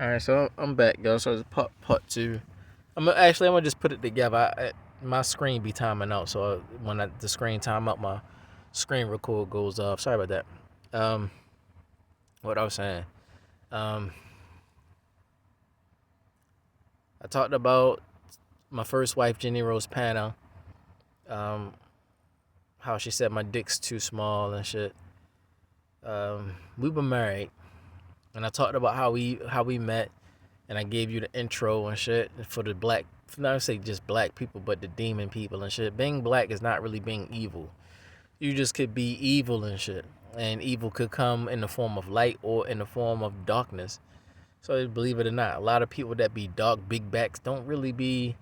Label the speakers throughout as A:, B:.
A: All right, so I'm back, yo. So it's part two. I'm gonna just put it together. My screen be timing out, so when the screen time out, my screen record goes off. Sorry about that. What I was saying. Um, I talked about my first wife, Jenny Rose Pano. Um, how she said my dick's too small and shit. We were married, and I talked about how we met, and I gave you the intro and shit for the black. Not say just black people, but the demon people and shit. Being black is not really being evil. You just could be evil and shit, and evil could come in the form of light or in the form of darkness. So believe it or not, a lot of people that be dark, big backs don't really be.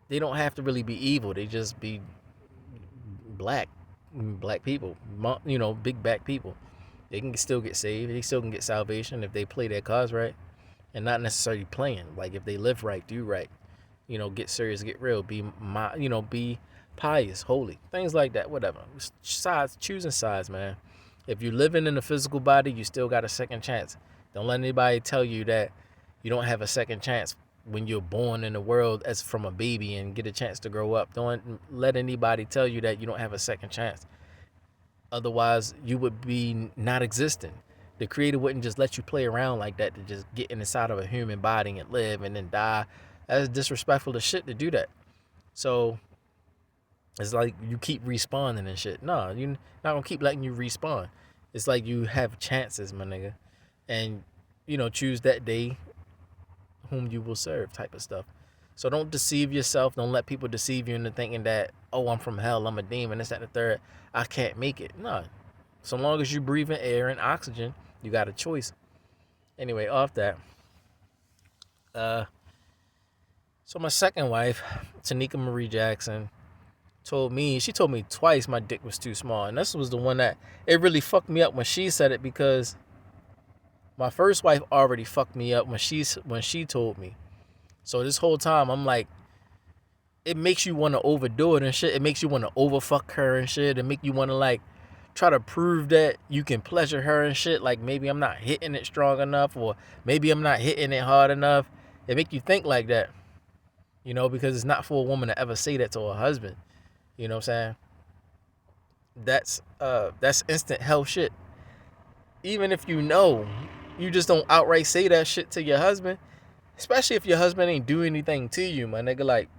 A: They don't have to really be evil. They just be black, black people. Big back people. They can still get saved. They still can get salvation if they play their cards right, and not necessarily playing. Like if they live right, do right. Get serious, get real. Be pious, holy, things like that. Whatever. Sides, choosing sides, man. If you're living in a physical body, you still got a second chance. Don't let anybody tell you that you don't have a second chance when you're born in the world as from a baby and get a chance to grow up. Don't let anybody tell you that you don't have a second chance. Otherwise, you would be not existing. The creator wouldn't just let you play around like that to just get inside of a human body and live and then die. That's disrespectful as shit to do that. So it's like you keep respawning and shit. No, you're not gonna keep letting you respawn. It's like you have chances, my nigga. And choose that day whom you will serve type of stuff. So don't deceive yourself. Don't let people deceive you into thinking that, oh, I'm from hell, I'm a demon, this, that, and the third. I can't make it. No. So long as you breathe in air and oxygen, you got a choice. Anyway, off that. So my second wife, Tanika Marie Jackson, she told me twice my dick was too small. And this was the one that it really fucked me up when she said it, because my first wife already fucked me up when she told me. So this whole time I'm like, it makes you want to overdo it and shit. It makes you want to overfuck her and shit. It make you want to like try to prove that you can pleasure her and shit. Like maybe I'm not hitting it strong enough, or maybe I'm not hitting it hard enough. It make you think like that, because it's not for a woman to ever say that to her husband. You know what I'm saying? That's instant hell shit. Even if you just don't outright say that shit to your husband, especially if your husband ain't do anything to you, my nigga. Like,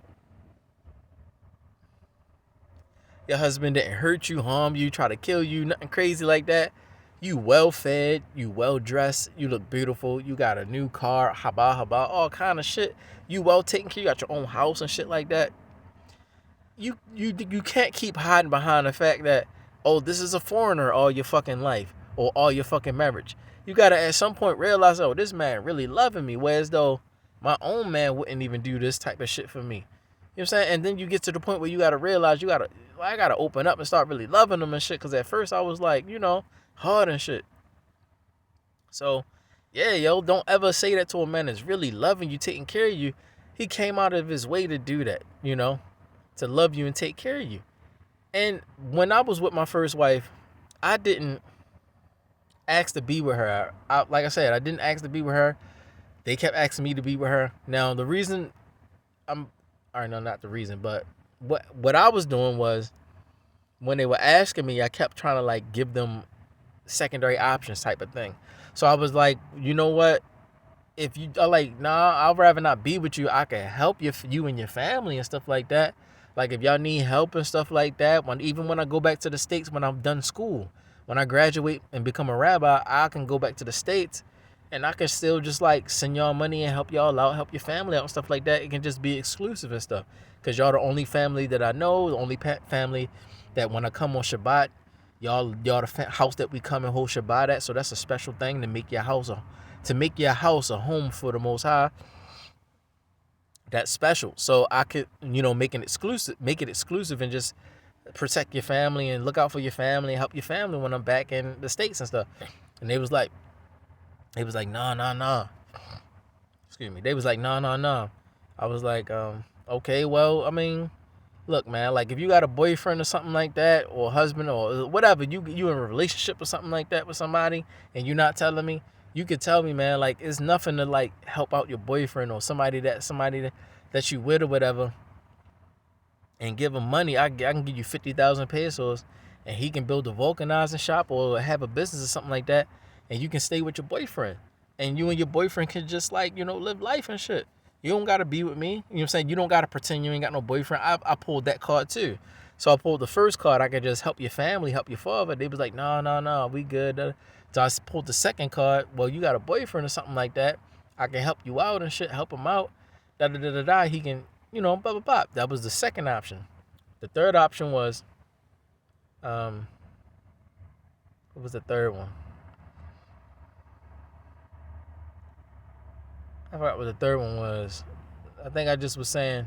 A: your husband didn't hurt you, harm you, try to kill you, nothing crazy like that. You well fed, you well dressed, you look beautiful, you got a new car, haba, all kind of shit. You well taken care, you got your own house and shit like that. You can't keep hiding behind the fact that, oh, this is a foreigner all your fucking life or all your fucking marriage. You gotta at some point realize, oh, this man really loving me, whereas though my own man wouldn't even do this type of shit for me. You know what I'm saying? And then you get to the point where you gotta realize I gotta open up and start really loving them and shit. Cause at first I was like, hard and shit. So yeah, yo, don't ever say that to a man that's really loving you, taking care of you. He came out of his way to do that, to love you and take care of you. And when I was with my first wife, I didn't ask to be with her. Like I said, I didn't ask to be with her. They kept asking me to be with her. Now the reason not the reason, but what I was doing was, when they were asking me, I kept trying to like give them secondary options type of thing. So I was like, you know what? If you are like, nah, I'd rather not be with you. I can help you and your family and stuff like that. Like if y'all need help and stuff like that, even when I go back to the States when I'm done school, when I graduate and become a rabbi, I can go back to the States and I can still just like send y'all money and help y'all out, help your family out and stuff like that. It can just be exclusive and stuff. Because y'all the only family that I know, the only family that when I come on Shabbat, y'all the house that we come and hold Shabbat at. So that's a special thing to make your house a home for the Most High. That's special. So I could, make it exclusive and just protect your family and look out for your family and help your family when I'm back in the States and stuff. And they was like, nah. Excuse me. They was like, nah. I was like, okay, well, I mean, look, man, like if you got a boyfriend or something like that, or husband or whatever, you in a relationship or something like that with somebody, and you're not telling me, you could tell me, man, like it's nothing to like help out your boyfriend or somebody that you with or whatever, and give him money. I can give you 50,000 pesos, and he can build a vulcanizing shop or have a business or something like that, and you can stay with your boyfriend, and you and your boyfriend can just like live life and shit. You don't gotta be with me. You know what I'm saying? You don't gotta pretend you ain't got no boyfriend. I pulled that card too. So I pulled the first card. I could just help your family, help your father. They was like, no, we good. So I pulled the second card. Well, you got a boyfriend or something like that. I can help you out and shit. Help him out. Da da da da da. He can, blah blah blah. That was the second option. The third option was, what was the third one? I forgot what the third one was. I think I just was saying,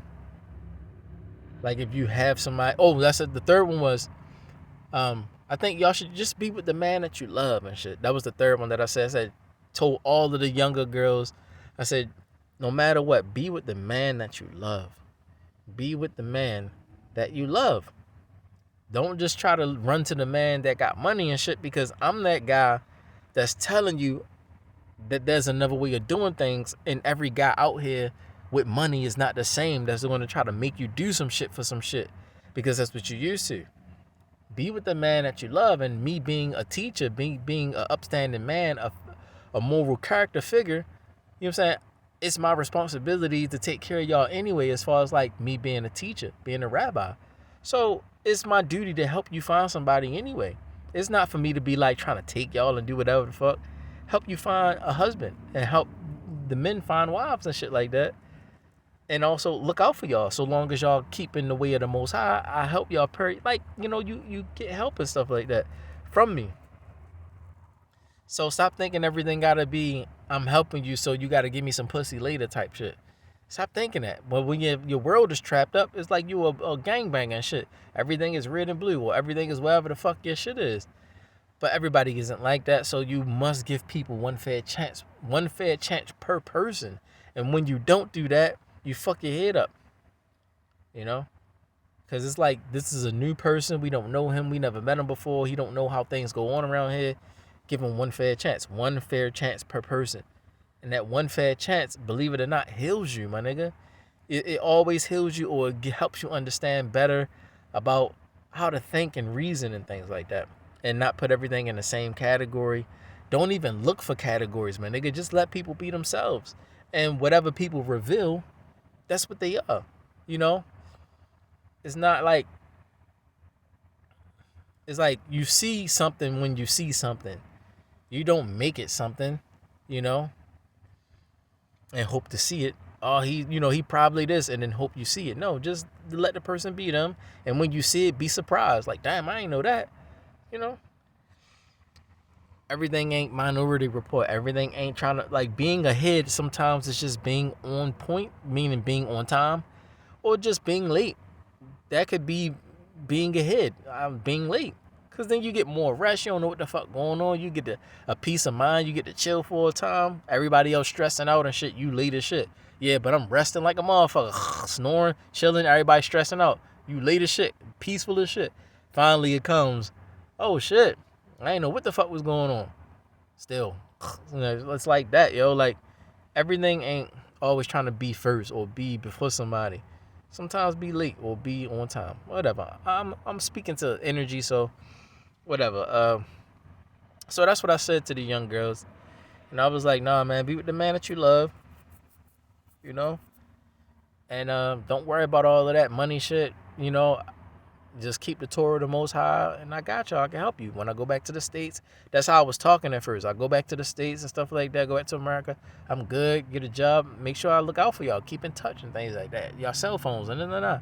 A: like, if you have somebody. Oh, that's it. The third one was, I think y'all should just be with the man that you love and shit. That was the third one that I said. I said, told all of the younger girls, I said, no matter what, be with the man that you love. Be with the man that you love. Don't just try to run to the man that got money and shit, because I'm that guy that's telling you that there's another way of doing things, and every guy out here with money is not the same. That's going to try to make you do some shit for some shit because that's what you're used to. Be with the man that you love, and me being a teacher, being an upstanding man, a moral character figure, you know what I'm saying? It's my responsibility to take care of y'all anyway, as far as like me being a teacher, being a rabbi. So it's my duty to help you find somebody anyway. It's not for me to be like trying to take y'all and do whatever the fuck. Help you find a husband and help the men find wives and shit like that. And also look out for y'all. So long as y'all keep in the way of the Most High, I help y'all you get help and stuff like that from me. So stop thinking everything gotta be I'm helping you, so you gotta give me some pussy later type shit. Stop thinking that. But when your world is trapped up, it's like you a gangbanger and shit. Everything is red and blue, or everything is whatever the fuck your shit is. But everybody isn't like that, so you must give people one fair chance per person. And when you don't do that, you fuck your head up. Because it's like, this is a new person. We don't know him. We never met him before. He don't know how things go on around here. Give him one fair chance per person. And that one fair chance, believe it or not, heals you, my nigga. It always heals you, or it helps you understand better about how to think and reason and things like that. And not put everything in the same category. Don't even look for categories, man. Nigga, just let people be themselves. And whatever people reveal, that's what they are. It's not like, it's like you see something when you see something. You don't make it something, and hope to see it. Oh, he probably this, and then hope you see it. No, just let the person be them. And when you see it, be surprised. Like, damn, I ain't know that. Everything ain't Minority Report. Everything ain't trying to, like, being ahead sometimes it's just being on point, meaning being on time, or just being late. That could be being ahead, being late. Because then you get more rest. You don't know what the fuck going on. You get a peace of mind. You get to chill for a time. Everybody else stressing out and shit. You late as shit. Yeah, but I'm resting like a motherfucker. Snoring, chilling, everybody stressing out. You late as shit. Peaceful as shit. Finally it comes. Oh shit. I ain't know what the fuck was going on. Still. It's like that, yo. Like, everything ain't always trying to be first or be before somebody. Sometimes be late or be on time. Whatever. I'm speaking to energy, so whatever. So that's what I said to the young girls. And I was like, nah, man, be with the man that you love. And don't worry about all of that money shit. Just keep the Torah of the Most High, and I got y'all. I can help you. When I go back to the States, that's how I was talking at first. I go back to the States and stuff like that, go back to America. I'm good, get a job, make sure I look out for y'all, keep in touch and things like that. Y'all cell phones, and.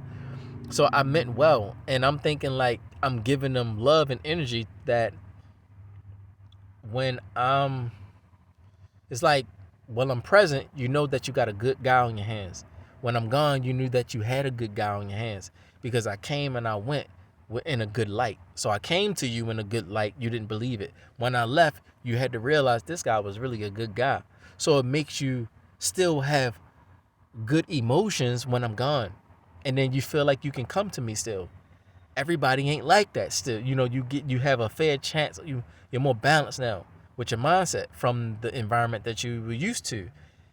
A: So I meant well, and I'm thinking like I'm giving them love and energy that when it's like, when I'm present, you know that you got a good guy on your hands. When I'm gone, you knew that you had a good guy on your hands, because I came and I went in a good light. So I came to you in a good light. You didn't believe it. When I left, you had to realize this guy was really a good guy. So it makes you still have good emotions when I'm gone. And then you feel like you can come to me still. Everybody ain't like that still. You have a fair chance. You're more balanced now. with your mindset from the environment that you were used to.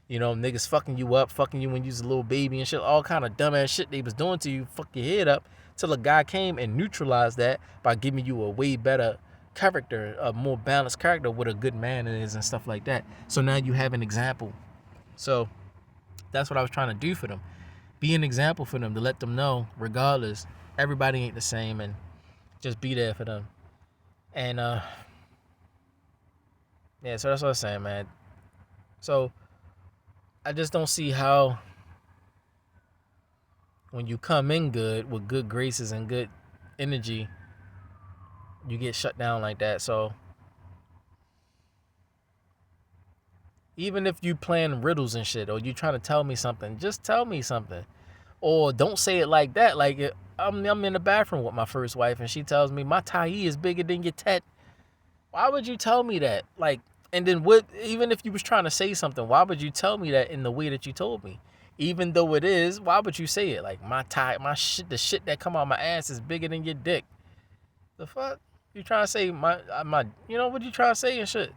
A: You know, niggas fucking you up, fucking you when you was a little baby and shit, all kind of dumbass shit they was doing to you, fuck your head up, till a guy came and neutralized that by giving you a way better character, a more balanced character, what a good man is and stuff like that. So now you have an example. So that's what I was trying to do for them. Be an example for them, to let them know, regardless, everybody ain't the same, and just be there for them. And yeah, so that's what I'm saying, man. So I just don't see how, when you come in good with good graces and good energy, you get shut down like that. So even if you playing riddles and shit, or you trying to tell me something, just tell me something. Or don't say it like that. Like, I'm in the bathroom with my first wife and she tells me my tie is bigger than your tet. Why would you tell me that? Like, and then what, even if you was trying to say something, why would you tell me that in the way that you told me? Even though it is, why would you say it? Like, my tie, my shit, the shit that come out my ass is bigger than your dick. The fuck? You trying to say my, you know what you trying to say and shit?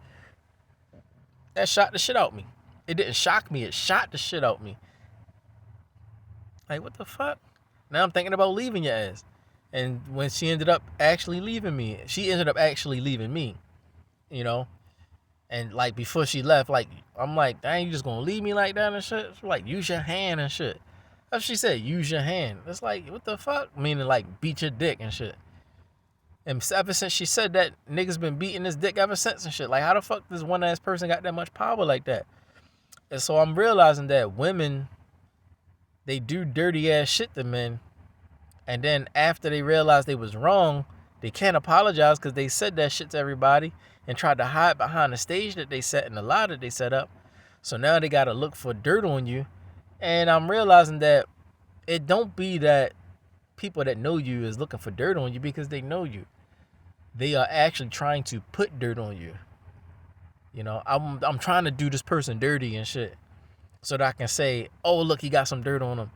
A: That shot the shit out me. It didn't shock me, it shot the shit out me. Like, what the fuck? Now I'm thinking about leaving your ass. And when she ended up actually leaving me, you know? And like, before she left, like, I'm like, dang, you just gonna leave me like that and shit? She's like, use your hand and shit. That's what she said, use your hand. It's like, what the fuck? Meaning like, beat your dick and shit. And ever since she said that, niggas been beating his dick ever since and shit. Like, how the fuck this one ass person got that much power like that? And so I'm realizing that women, they do dirty ass shit to men, and then after they realize they was wrong, they can't apologize because they said that shit to everybody and tried to hide behind the stage that they set and the lie that they set up. So now they gotta look for dirt on you. And I'm realizing that it don't be that people that know you is looking for dirt on you because they know you. They are actually trying to put dirt on you. You know, I'm trying to do this person dirty and shit, so that I can say, oh, look, he got some dirt on him.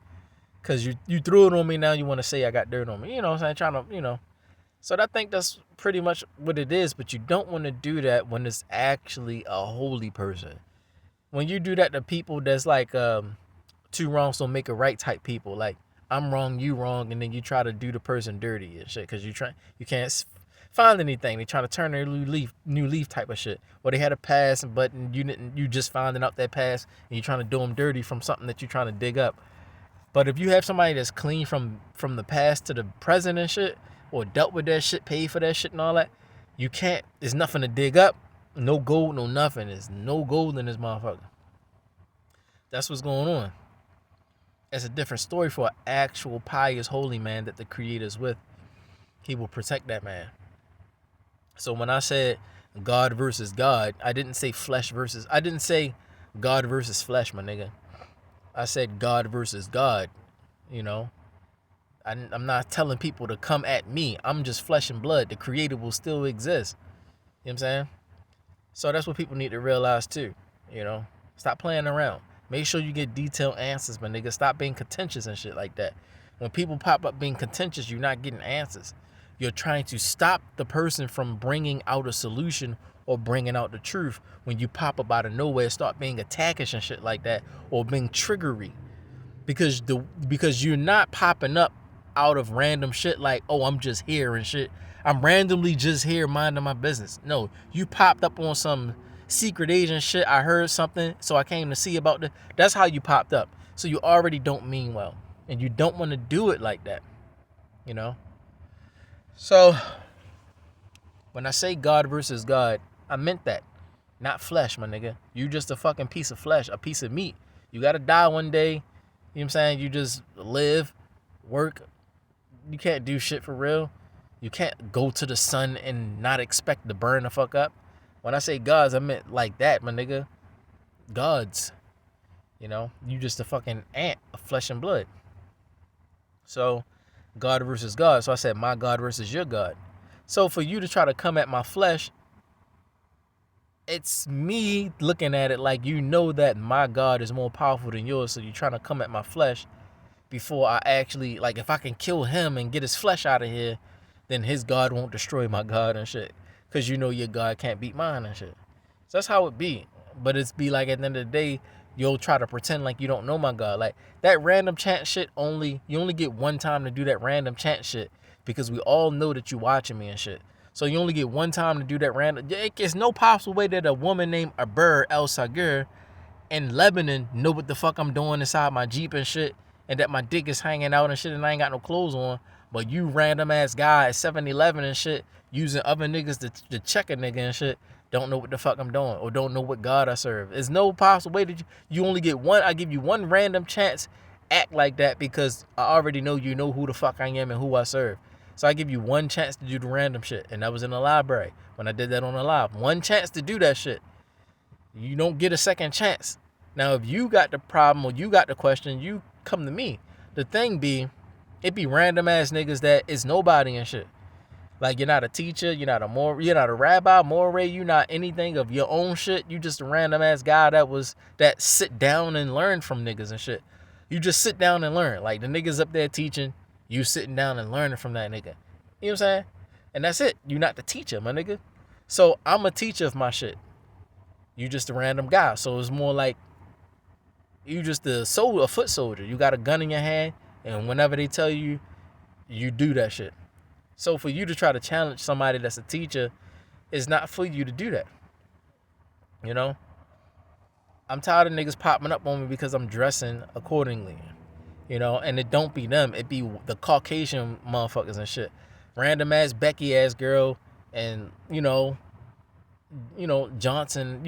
A: Because you threw it on me, now you want to say I got dirt on me. You know what I'm saying? Trying to, you know. So I think that's pretty much what it is. But you don't want to do that when it's actually a holy person. When you do that to people that's like two wrongs don't make a right type people. Like, I'm wrong, you wrong, and then you try to do the person dirty and shit. Because you can't find anything. They try to turn their new leaf type of shit. Or they had a past, but you just finding out that past, and you're trying to do them dirty from something that you're trying to dig up. But if you have somebody that's clean from the past to the present and shit, or dealt with that shit, paid for that shit and all that, you can't, there's nothing to dig up. No gold, no nothing. There's no gold in this motherfucker. That's what's going on. It's a different story for an actual pious holy man that the Creator's with. He will protect that man. So when I said God versus God, I didn't say God versus flesh, my nigga. I said God versus God, you know. I'm not telling people to come at me. I'm just flesh and blood. The Creator will still exist. You know what I'm saying? So that's what people need to realize too, you know. Stop playing around. Make sure you get detailed answers, my nigga. Stop being contentious and shit like that. When people pop up being contentious, you're not getting answers. You're trying to stop the person from bringing out a solution or bringing out the truth. When you pop up out of nowhere, start being attackish and shit like that, or being triggery, because you're not popping up out of random shit like, oh, I'm just here and shit. I'm randomly just here minding my business. No, you popped up on some secret agent shit. I heard something, so I came to see about that's how you popped up. So you already don't mean well, and you don't want to do it like that, you know. So when I say God versus God, I meant that. Not flesh, my nigga. You just a fucking piece of flesh, a piece of meat. You gotta die one day. You know what I'm saying? You just live, work. You can't do shit for real. You can't go to the sun and not expect to burn the fuck up. When I say gods, I meant like that, my nigga. Gods. You know? You just a fucking ant of flesh and blood. So, God versus God. So I said my God versus your God. So for you to try to come at my flesh, it's me looking at it like, you know that my God is more powerful than yours, so you're trying to come at my flesh before I actually, like, if I can kill him and get his flesh out of here, then his God won't destroy my God and shit. Because you know your God can't beat mine and shit. So that's how it be. But it's be like at the end of the day, you'll try to pretend like you don't know my God. Like that random chant shit you only get one time to do that random chant shit because we all know that you watching me and shit. So you only get one time to do that random. It's no possible way that a woman named Aber El Sagur in Lebanon know what the fuck I'm doing inside my Jeep and shit, and that my dick is hanging out and shit and I ain't got no clothes on. But you random ass guy at 7-Eleven and shit using other niggas to check a nigga and shit don't know what the fuck I'm doing or don't know what God I serve. There's no possible way that you only get one. I give you one random chance. Act like that because I already know you know who the fuck I am and who I serve. So I give you one chance to do the random shit. And that was in the library when I did that on the live. One chance to do that shit. You don't get a second chance. Now, if you got the problem or you got the question, you come to me. The thing be, it be random ass niggas that is nobody and shit. Like you're not a teacher, you're not a rabbi, moray, you're not anything of your own shit. You just a random ass guy that sit down and learn from niggas and shit. You just sit down and learn. Like the niggas up there teaching, you sitting down and learning from that nigga. You know what I'm saying? And that's it. You're not the teacher, my nigga. So I'm a teacher of my shit. You just a random guy. So it's more like you just a foot soldier. You got a gun in your hand, and whenever they tell you, you do that shit. So for you to try to challenge somebody that's a teacher, it's not for you to do that. You know? I'm tired of niggas popping up on me because I'm dressing accordingly. You know? And it don't be them. It be the Caucasian motherfuckers and shit. Random ass Becky ass girl and, Johnson,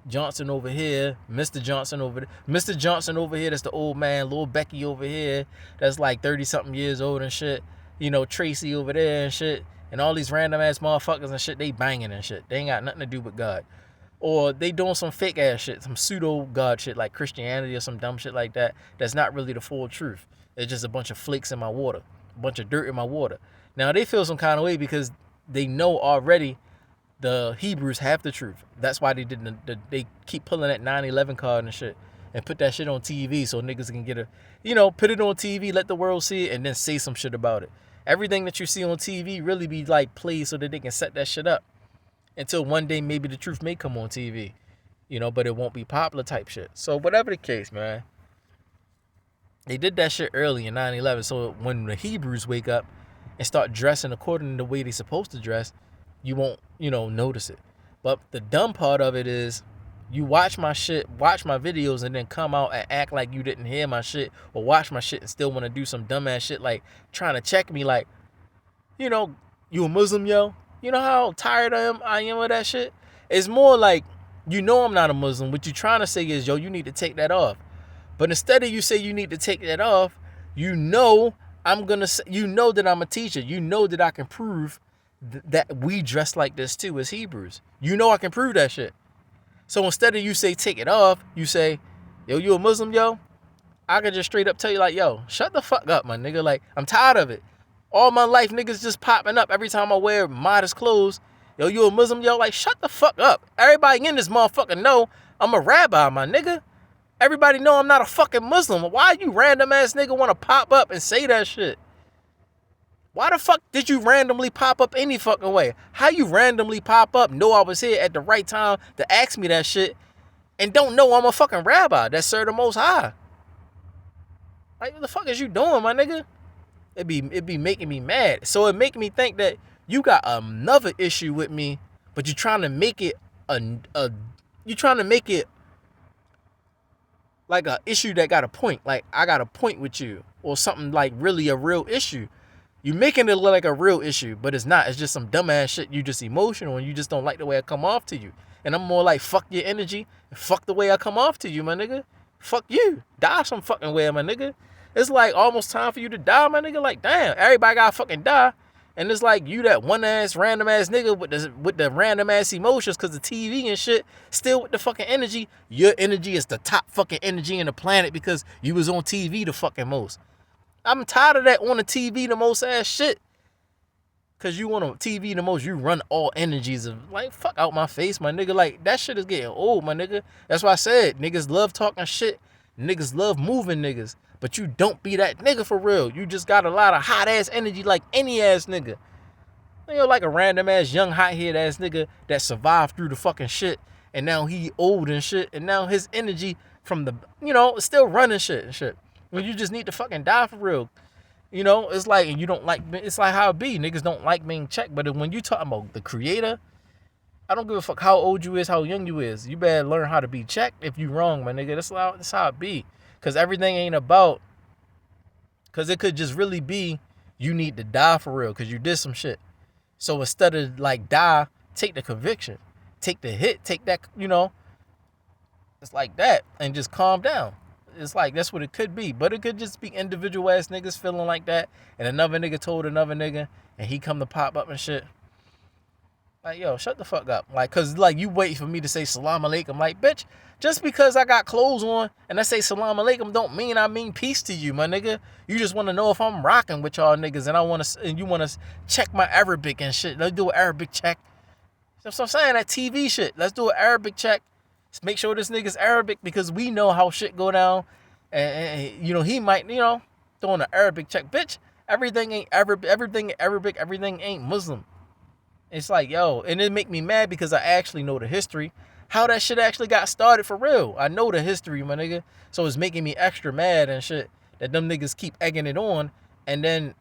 A: Johnson over here, Mr. Johnson over there. Mr. Johnson over here, that's the old man. Little Becky over here, that's like 30-something years old and shit. Tracy over there and shit. And all these random ass motherfuckers and shit, they banging and shit. They ain't got nothing to do with God. Or they doing some fake ass shit, some pseudo God shit like Christianity or some dumb shit like that. That's not really the full truth. It's just a bunch of flakes in my water. A bunch of dirt in my water. Now they feel some kind of way because they know already the Hebrews have the truth. That's why they keep pulling that 9/11 card and shit and put that shit on TV so niggas can get put it on TV, let the world see it, and then say some shit about it. Everything that you see on TV really be like played so that they can set that shit up until one day maybe the truth may come on TV, but it won't be popular type shit. So whatever the case, man, they did that shit early in 9/11. So when the Hebrews wake up and start dressing according to the way they're supposed to dress, you won't, notice it. But the dumb part of it is you watch my shit, watch my videos, and then come out and act like you didn't hear my shit or watch my shit and still want to do some dumbass shit like trying to check me like, you a Muslim, yo? You know how tired I am of that shit? It's more like, I'm not a Muslim. What you trying to say is, yo, you need to take that off. But instead of you say you need to take that off, I'm going to say, that I'm a teacher. You know that I can prove that we dress like this too as Hebrews. I can prove that shit. So instead of you say take it off, you say, yo, you a Muslim, yo? I could just straight up tell you like, yo, shut the fuck up, my nigga. Like, I'm tired of it. All my life, niggas just popping up every time I wear modest clothes. Yo, you a Muslim, yo? Like, shut the fuck up. Everybody in this motherfucker know I'm a rabbi, my nigga. Everybody know I'm not a fucking Muslim. Why you random ass nigga want to pop up and say that shit? Why the fuck did you randomly pop up any fucking way? How you randomly pop up, know I was here at the right time to ask me that shit, and don't know I'm a fucking rabbi that served the Most High? Like, what the fuck is you doing, my nigga? It be making me mad. So it make me think that you got another issue with me, but you're trying to make it like a issue that got a point. Like I got a point with you or something like really a real issue. You making it look like a real issue, but it's not. It's just some dumbass shit. You just emotional and you just don't like the way I come off to you. And I'm more like, fuck your energy and fuck the way I come off to you, my nigga. Fuck you. Die some fucking way, my nigga. It's like almost time for you to die, my nigga. Like, damn, everybody gotta fucking die. And it's like you that one ass random ass nigga with the random ass emotions because the TV and shit still with the fucking energy. Your energy is the top fucking energy in the planet because you was on TV the fucking most. I'm tired of that on the TV the most ass shit. Cause you on TV the most, you run all energies of like, fuck out my face, my nigga. Like, that shit is getting old, my nigga. That's why I said, niggas love talking shit. Niggas love moving niggas. But you don't be that nigga for real. You just got a lot of hot ass energy like any ass nigga. Like a random ass young hot head ass nigga that survived through the fucking shit and now he old and shit, and now his energy from the, is still running shit and shit. When you just need to fucking die for real. It's like, and you don't like, it's like how it be. Niggas don't like being checked. But when you talking about the creator, I don't give a fuck how old you is, how young you is. You better learn how to be checked if you wrong, my nigga. That's how it be. Because everything ain't about, because it could just really be you need to die for real because you did some shit. So instead of like die, take the conviction. Take the hit. Take that, It's like that. And just calm down. It's like, that's what it could be. But it could just be individual ass niggas feeling like that. And another nigga told another nigga. And he come to pop up and shit. Like, yo, shut the fuck up. Like, cause like you wait for me to say salam alaikum. Like, bitch, just because I got clothes on and I say salam alaikum don't mean I mean peace to you, my nigga. You just want to know if I'm rocking with y'all niggas and you want to check my Arabic and shit. Let's do an Arabic check. That's what I'm saying, that TV shit. Let's do an Arabic check. Let's make sure this nigga's Arabic because we know how shit go down. And he might, throwing an Arabic check. Bitch, everything ain't Arabic, everything ain't Muslim. It's like, yo, and it make me mad because I actually know the history. How that shit actually got started for real. I know the history, my nigga. So it's making me extra mad and shit that them niggas keep egging it on. And then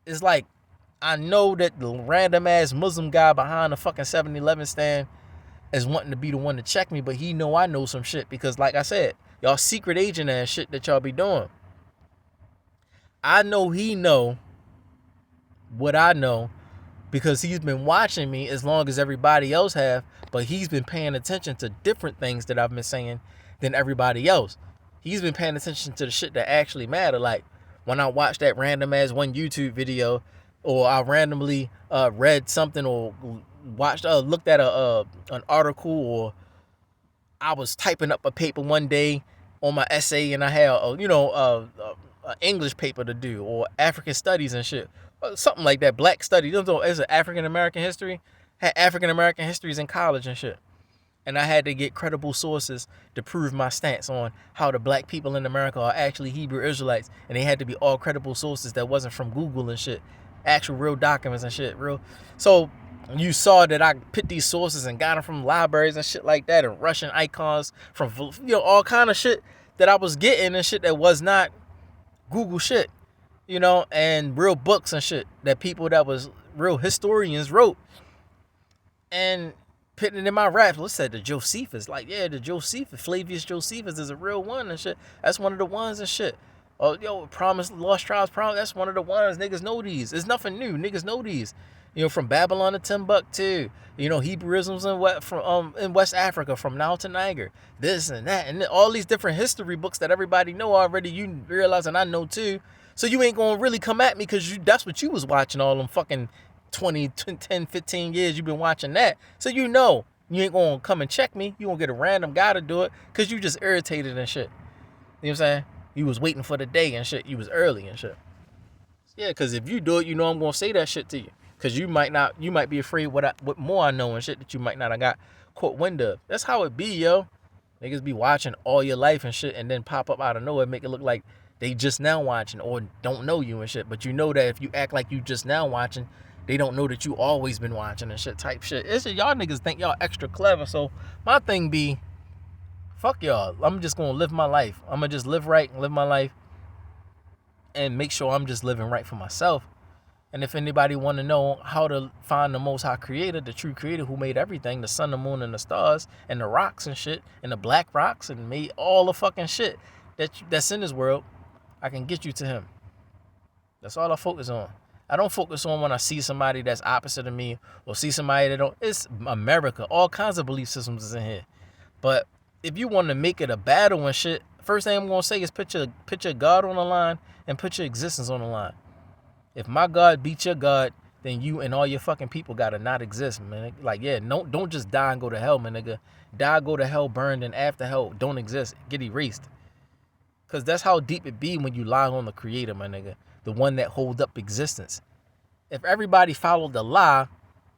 A: it's like, I know that the random ass Muslim guy behind the fucking 7-Eleven stand is wanting to be the one to check me, but he know I know some shit because, like I said, y'all secret agent ass shit that y'all be doing. I know he know what I know because he's been watching me as long as everybody else have, but he's been paying attention to different things that I've been saying than everybody else. He's been paying attention to the shit that actually matter. Like when I watched that random ass one YouTube video, or I randomly read something or looked at an article, or I was typing up a paper one day on my essay and I had a English paper to do, or African studies and shit, something like that, Black studies. It's an African American history. Had African American histories in college and shit, and I had to get credible sources to prove my stance on how the black people in America are actually Hebrew Israelites, and they had to be all credible sources that wasn't from Google and shit. Actual real documents and shit, real. So you saw that I picked these sources and got them from libraries and shit like that, and Russian icons from all kind of shit that I was getting and shit that was not Google shit, and real books and shit that people that was real historians wrote, and putting it in my raps. Let's say the Josephus, like, yeah, the Josephus, Flavius Josephus is a real one and shit. That's one of the ones and shit. Oh, Promise, Lost Tribes, Promise, that's one of the ones. Niggas know these. It's nothing new. Niggas know these. From Babylon to Timbuktu. Hebrewisms in West Africa, from Nile to Niger. This and that. And all these different history books that everybody know already. You realize, and I know too. So you ain't gonna really come at me because that's what you was watching all them fucking 20, 10, 15 years you've been watching that. So you ain't gonna come and check me. You gonna get a random guy to do it because you just irritated and shit. You know what I'm saying? You was waiting for the day and shit. You was early and shit. Yeah, because if you do it, I'm going to say that shit to you. Because you might be afraid what more I know and shit that you might not have got caught wind of. That's how it be, yo. Niggas be watching all your life and shit and then pop up out of nowhere, make it look like they just now watching or don't know you and shit. But you know that if you act like you just now watching, they don't know that you always been watching and shit type shit. It's just, y'all niggas think y'all extra clever. So my thing be, fuck y'all. I'm just going to live my life. I'm going to just live right and live my life and make sure I'm just living right for myself. And if anybody want to know how to find the Most High Creator, the true Creator who made everything, the sun, the moon, and the stars, and the rocks and shit, and the black rocks, and made all the fucking shit that's in this world, I can get you to Him. That's all I focus on. I don't focus on when I see somebody that's opposite of me or see somebody that don't. It's America. All kinds of belief systems is in here. But if you want to make it a battle and shit, first thing I'm going to say is put your God on the line and put your existence on the line. If my God beats your God, then you and all your fucking people got to not exist, man. Like, yeah, don't just die and go to hell, man, nigga. Die, go to hell, burned, and after hell, don't exist. Get erased. Because that's how deep it be when you lie on the Creator, my nigga. The one that hold up existence. If everybody followed the lie,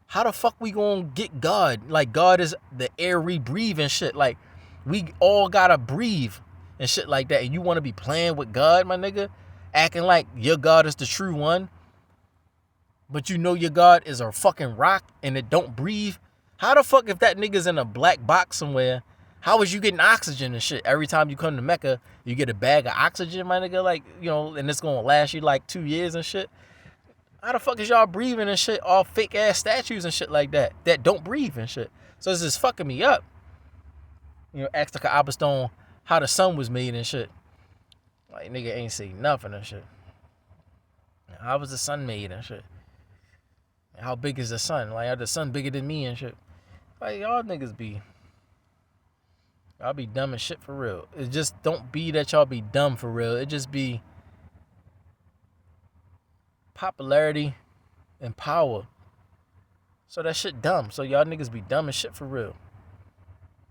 A: how the fuck we gonna get God? Like, God is the air we breathe and shit. Like, we all gotta breathe and shit like that. And you wanna be playing with God, my nigga? Acting like your God is the true one. But you know your God is a fucking rock and it don't breathe. How the fuck if that nigga's in a black box somewhere, how is you getting oxygen and shit? Every time you come to Mecca, you get a bag of oxygen, my nigga, like, you know, and it's gonna last you like 2 years and shit. How the fuck is y'all breathing and shit off fake ass statues and shit like that don't breathe and shit? So this is fucking me up. You know, ask the Kaaba stone how the sun was made and shit. Like, nigga ain't say nothing and shit. How was the sun made and shit? How big is the sun? Like, are the sun bigger than me and shit? Like, y'all niggas be... Y'all be dumb as shit for real. It just don't be that y'all be dumb for real. It just be popularity and power. So that shit dumb. So y'all niggas be dumb as shit for real.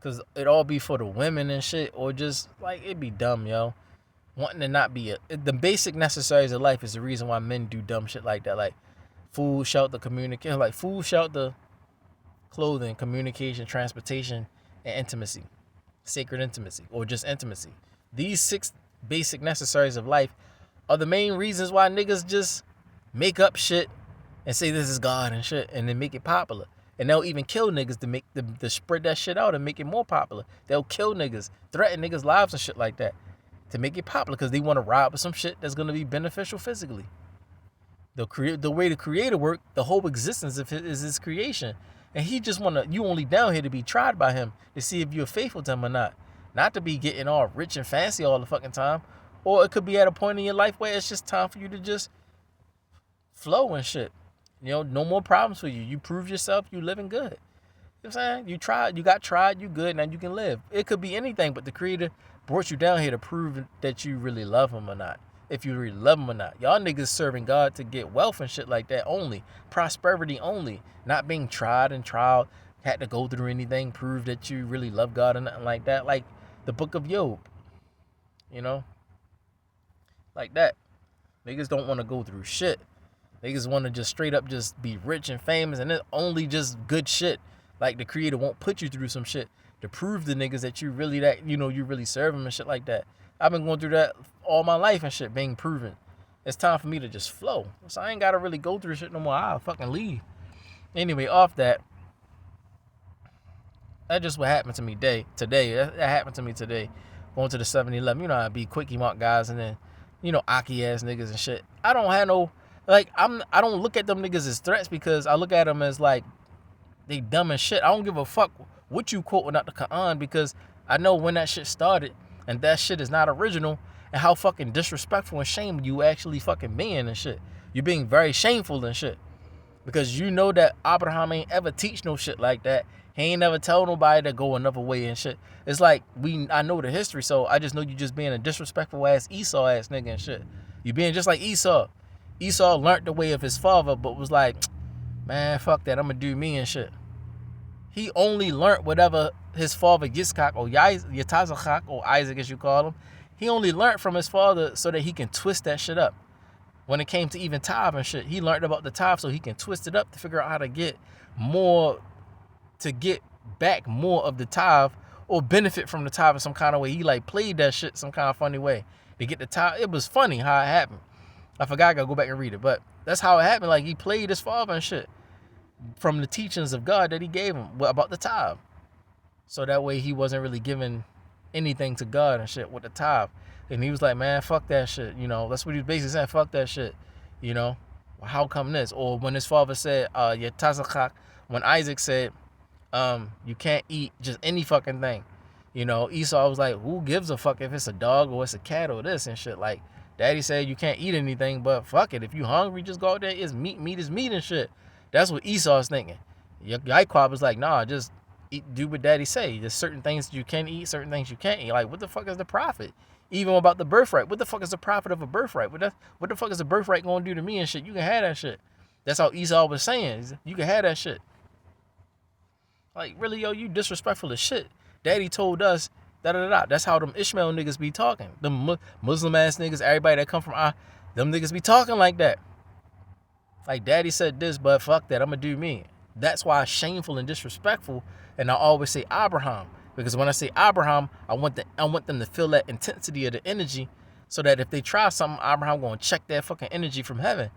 A: Cause it all be for the women and shit. Or just, like, it be dumb, yo. Wanting to not be the basic necessaries of life is the reason why men do dumb shit like that. Like, food, shelter, communication. Like, food, shelter, clothing, communication, transportation, and intimacy. Sacred intimacy, or just intimacy. These 6 basic necessaries of life are the main reasons why niggas just make up shit and say this is God and shit, and then make it popular. And they'll even kill niggas to make to spread that shit out and make it more popular. They'll kill niggas, threaten niggas' lives and shit like that to make it popular because they want to ride with some shit that's gonna be beneficial physically. The way the creator work, the whole existence of his is his creation. And he just you only down here to be tried by him to see if you're faithful to him or not. Not to be getting all rich and fancy all the fucking time. Or it could be at a point in your life where it's just time for you to just flow and shit. You know, no more problems for you. You proved yourself, you living good. You know what I'm saying? You tried, you got tried, you good, now you can live. It could be anything, but the creator brought you down here to prove that you really love him or not. If you really love him or not. Y'all niggas serving God to get wealth and shit like that only. Prosperity only. Not being tried and tried. Had to go through anything. Prove that you really love God or nothing like that. Like the book of Job. You know? Like that. Niggas don't want to go through shit. Niggas want to just straight up just be rich and famous. And it's only just good shit. Like the creator won't put you through some shit to prove to niggas that you really you really serve him and shit like that. I've been going through that all my life and shit, being proven. It's time for me to just flow. So I ain't got to really go through shit no more. I'll fucking leave. Anyway, off that. That's just what happened to me today. That happened to me today. Going to the 7-Eleven. You know how I be quickie mark guys and then, you know, Aki ass niggas and shit. I don't have no, like, I don't look at them niggas as threats because I look at them as like, they dumb as shit. I don't give a fuck what you quote without the Quran because I know when that shit started. And that shit is not original. And how fucking disrespectful and shameful you actually fucking being and shit. You're being very shameful and shit. Because you know that Abraham ain't ever teach no shit like that. He ain't never tell nobody to go another way and shit. It's like, I know the history, so I just know you just being a disrespectful ass Esau ass nigga and shit. You being just like Esau. Esau learned the way of his father, but was like, man, fuck that, I'm gonna do me and shit. He only learned whatever his father Yitzchak or Yitazachak or Isaac as you call him. He only learned from his father so that he can twist that shit up. When it came to even tithe and shit, he learned about the tithe so he can twist it up to figure out how to get back more of the tithe or benefit from the tithe in some kind of way. He like played that shit some kind of funny way to get the tithe. It was funny how it happened. I forgot, I gotta go back and read it, but that's how it happened. Like he played his father and shit from the teachings of God that he gave him about the tithe. So that way he wasn't really giving anything to God and shit with the tithe. And he was like, man, fuck that shit. You know, that's what he was basically saying, fuck that shit. You know, well, how come this? Or when his father said, when Isaac said, you can't eat just any fucking thing. You know, Esau was like, who gives a fuck if it's a dog or it's a cat or this and shit. Like, daddy said you can't eat anything, but fuck it. If you hungry, just go out there. It's meat. Meat is meat and shit. That's what Esau's thinking. Yaakov was like, nah, just do what daddy say. There's certain things you can eat, certain things you can't eat. Like, what the fuck is the profit? Even about the birthright. What the fuck is the profit of a birthright? What the fuck is the birthright going to do to me and shit? You can have that shit. That's how Esau was saying. You can have that shit. Like, really, yo, you disrespectful as shit. Daddy told us, da-da-da-da. That's how them Ishmael niggas be talking. Them Muslim-ass niggas, everybody that come from them niggas be talking like that. Like, daddy said this, but fuck that. I'm going to do me. That's why it's shameful and disrespectful. And I always say Abraham. Because when I say Abraham, I want them to feel that intensity of the energy so that if they try something, Abraham going to check that fucking energy from heaven.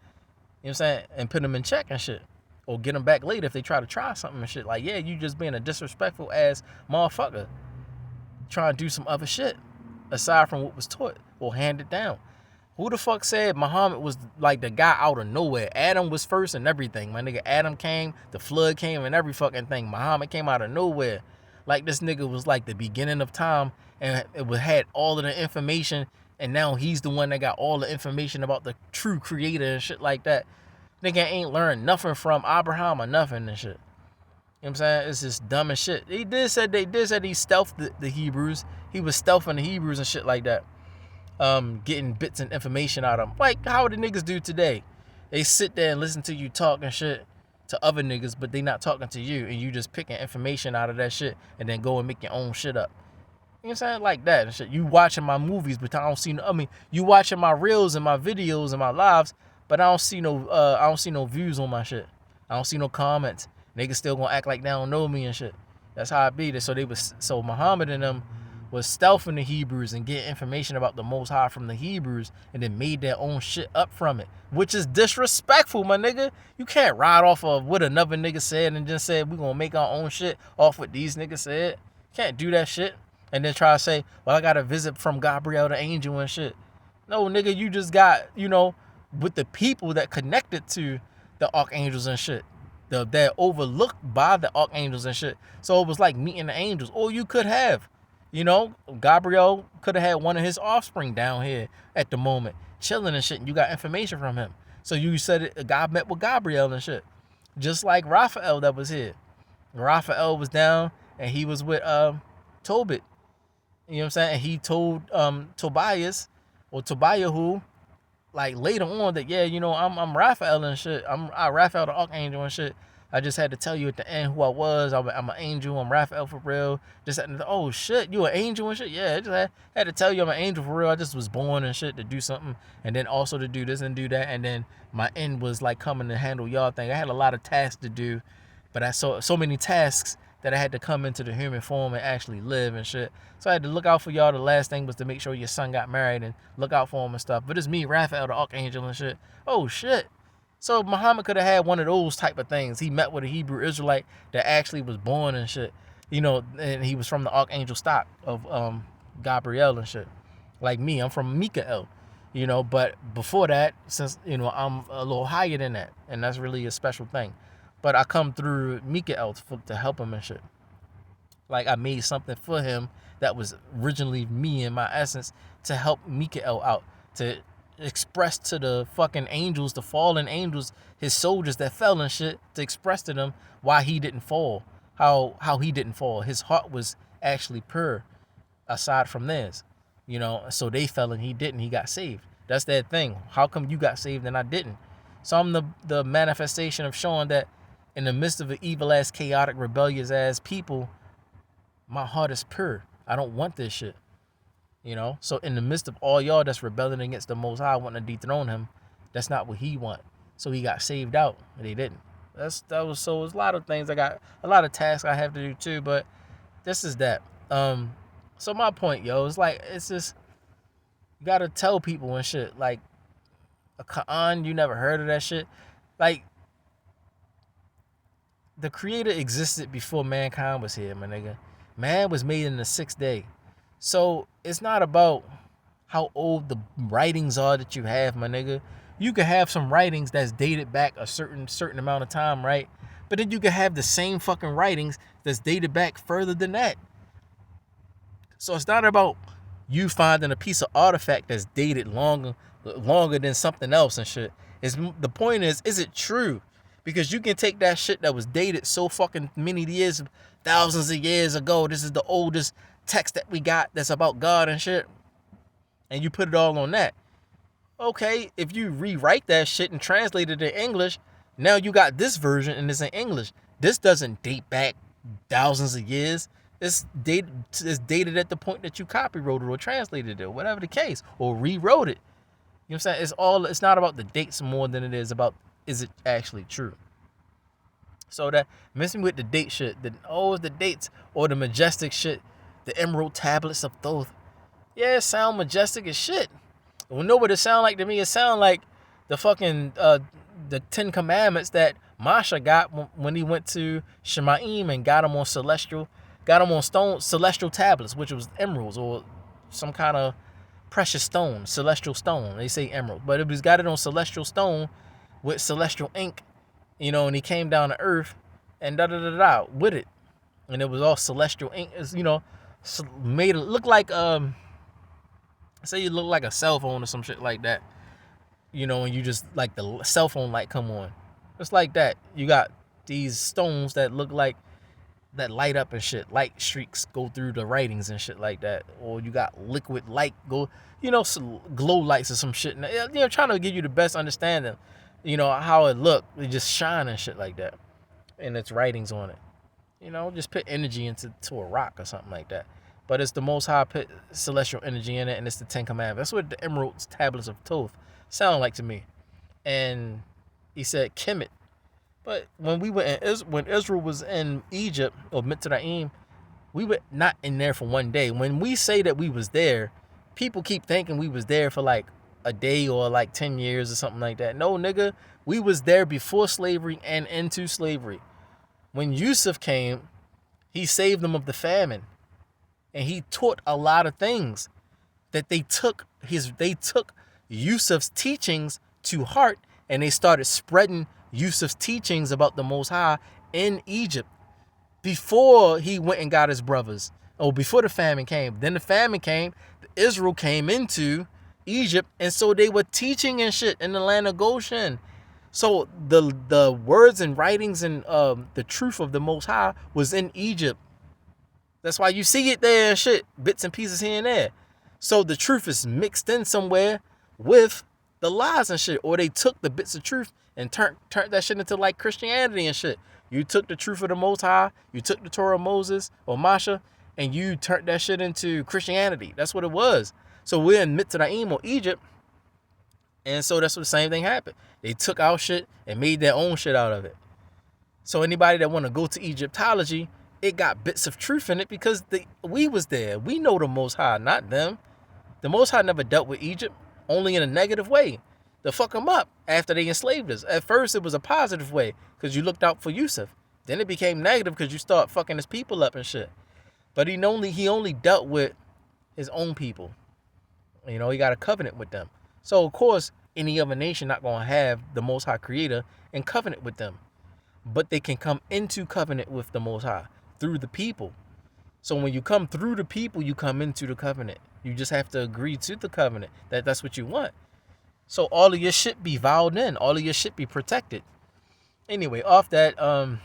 A: You know what I'm saying? And put them in check and shit. or get them back later if they try something and shit. Like, yeah, you just being a disrespectful ass motherfucker trying to do some other shit aside from what was taught or handed down. Who the fuck said Muhammad was like the guy out of nowhere? Adam was first and everything. My nigga, Adam came, the flood came and every fucking thing. Muhammad came out of nowhere. Like, this nigga was like the beginning of time and it had all of the information, and now he's the one that got all the information about the true creator and shit like that. Nigga ain't learned nothing from Abraham or nothing and shit. You know what I'm saying? It's just dumb as shit. They did say he stealthed the Hebrews. He was stealthing the Hebrews and shit like that. Getting bits and information out of them. Like how the niggas do today. They sit there and listen to you talk and shit to other niggas, but they not talking to you, and you just picking information out of that shit and then go and make your own shit up. You know what I'm saying? Like that and shit. You watching my movies, but I don't see no, you watching my reels and my videos and my lives, but I don't see no views on my shit. I don't see no comments. Niggas still gonna act like they don't know me and shit. That's how I beat it. So Muhammad and them was stealthing the Hebrews and getting information about the Most High from the Hebrews and then made their own shit up from it, which is disrespectful, my nigga. You can't ride off of what another nigga said and just say we gonna make our own shit off what these niggas said. Can't do that shit and then try to say, well, I got a visit from Gabriel the angel and shit. No, nigga, you just got, with the people that connected to the archangels and shit. They're overlooked by the archangels and shit. So it was like meeting the angels. Or you could have. Gabriel could have had one of his offspring down here at the moment, chilling and shit, and you got information from him. So you said God met with Gabriel and shit. Just like Raphael that was here. Raphael was down, and he was with Tobit. You know what I'm saying? And he told Tobias, or Tobiahu, like later on that, yeah, I'm Raphael and shit. I'm Raphael the Archangel and shit. I just had to tell you at the end who I was. I'm an angel. I'm Raphael for real. Just oh shit, you an angel and shit? Yeah, I just had to tell you I'm an angel for real. I just was born and shit to do something, and then also to do this and do that, and then my end was like coming to handle y'all thing. I had a lot of tasks to do, but I saw so many tasks that I had to come into the human form and actually live and shit. So I had to look out for y'all. The last thing was to make sure your son got married and look out for him and stuff. But it's me, Raphael the Archangel and shit. Oh shit. So Muhammad could have had one of those type of things. He met with a Hebrew Israelite that actually was born and shit. And he was from the Archangel stock of Gabriel and shit. Like me, I'm from Mikael. But before that, since, I'm a little higher than that. And that's really a special thing. But I come through Mikael to help him and shit. Like I made something for him that was originally me in my essence to help Mikael out. To express to the fucking angels, the fallen angels, his soldiers that fell and shit, to express to them why he didn't fall, how he didn't fall. His heart was actually pure aside from theirs, so they fell and he didn't. He got saved. That's that thing. How come you got saved and I didn't? So I'm the manifestation of showing that in the midst of an evil ass, chaotic, rebellious ass people, my heart is pure. I don't want this shit. So in the midst of all y'all that's rebelling against the Most High, wanting to dethrone him, that's not what he want. So he got saved out, and they didn't. So it's a lot of things. I got a lot of tasks I have to do too, but this is that. So my point, it's just, you gotta tell people and shit. Like, a Quran, you never heard of that shit? Like, the creator existed before mankind was here, my nigga. Man was made in the 6th day. So it's not about how old the writings are that you have, my nigga. You could have some writings that's dated back a certain amount of time, right? But then you could have the same fucking writings that's dated back further than that. So it's not about you finding a piece of artifact that's dated longer than something else and shit. The point is it true? Because you can take that shit that was dated so fucking many years, thousands of years ago. This is the oldest text that we got that's about God and shit, and you put it all on that. Okay, if you rewrite that shit and translate it to English, now you got this version and it's in English. This doesn't date back thousands of years. It's dated at the point that you copywrote it or translated it or whatever the case, or rewrote it. You know what I'm saying? It's not about the dates more than it is about, is it actually true? So that messing with the date shit, the dates or the majestic shit, the emerald tablets of Thoth. Yeah, it sound majestic as shit. Well, know what it sound like to me? It sound like the fucking the 10 Commandments that Masha got when he went to Shemaim and got him on celestial tablets, which was emeralds or some kind of precious stone, celestial stone. They say emerald, but it was got it on celestial stone with celestial ink, and he came down to earth and da da da da with it, and it was all celestial ink. It's, made it look like say you look like a cell phone or some shit like that, and you just like the cell phone light come on. It's like that. You got these stones that look like that light up and shit. Light streaks go through the writings and shit like that. Or you got liquid light go, glow lights or some shit. Trying to give you the best understanding, how it look. It just shine and shit like that. And it's writings on it. Just put energy into a rock or something like that. But it's the Most High put celestial energy in it, and it's the Ten Commandments. That's what the Emerald Tablets of Thoth sound like to me. And he said Kemet. But when we went when Israel was in Egypt or Mitzrayim, we were not in there for one day. When we say that we was there, people keep thinking we was there for like a day or like 10 years or something like that. No, nigga, we was there before slavery and into slavery. When Yusuf came, he saved them of the famine. And he taught a lot of things that they took Yusuf's teachings to heart, and they started spreading Yusuf's teachings about the Most High in Egypt before he went and got his brothers, or before the famine came. Then the famine came, Israel came into Egypt, and so they were teaching and shit in the land of Goshen. So the words and writings and the truth of the Most High was in Egypt. That's why you see it there and shit, bits and pieces here and there. So the truth is mixed in somewhere with the lies and shit. Or they took the bits of truth and turned that shit into like Christianity and shit. You took the truth of the Most High, you took the Torah of Moses or Masha, and you turned that shit into Christianity. That's what it was. So we're in Mitzrayim or Egypt, and so that's what the same thing happened. They took our shit and made their own shit out of it. So anybody that want to go to Egyptology, it got bits of truth in it because we was there. We know the Most High, not them. The Most High never dealt with Egypt, only in a negative way. To fuck them up after they enslaved us. At first, it was a positive way because you looked out for Yusuf. Then it became negative because you start fucking his people up and shit. But he only dealt with his own people. He got a covenant with them. So, of course, any other nation not going to have the Most High Creator in covenant with them. But they can come into covenant with the Most High through the people. So when you come through the people, you come into the covenant. You just have to agree to the covenant that that's what you want. So all of your shit be vowed in. All of your shit be protected. Anyway, off that, so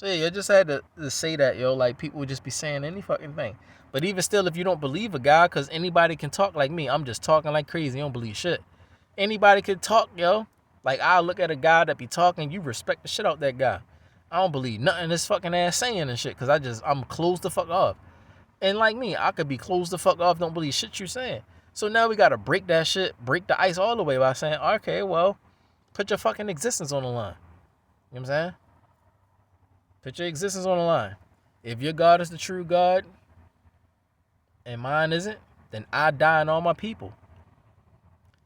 A: yeah, I just had to say that, like people would just be saying any fucking thing. But even still, if you don't believe a guy, because anybody can talk like me, I'm just talking like crazy, you don't believe shit. Anybody can talk, Like, I'll look at a guy that be talking, you respect the shit out that guy. I don't believe nothing this fucking ass saying and shit, because I'm closed the fuck off. And like me, I could be closed the fuck off, don't believe shit you saying. So now we got to break that shit, break the ice all the way by saying, okay, well, put your fucking existence on the line. You know what I'm saying? Put your existence on the line. If your God is the true God and mine isn't, then I die and all my people.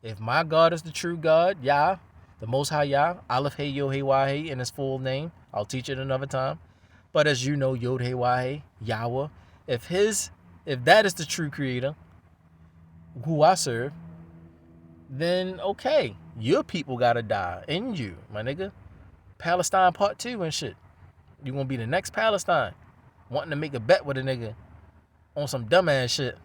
A: If my God is the true God, Yah, the Most High Yah, Aleph Hey Yod Hey Wah Hey in his full name, I'll teach it another time. But as you know, Yod Hey Wah Hey, Yahweh, if that is the true creator, who I serve, then okay, your people gotta die in you, my nigga. Palestine part 2 and shit. You gonna be the next Palestine, wanting to make a bet with a nigga on some dumbass shit,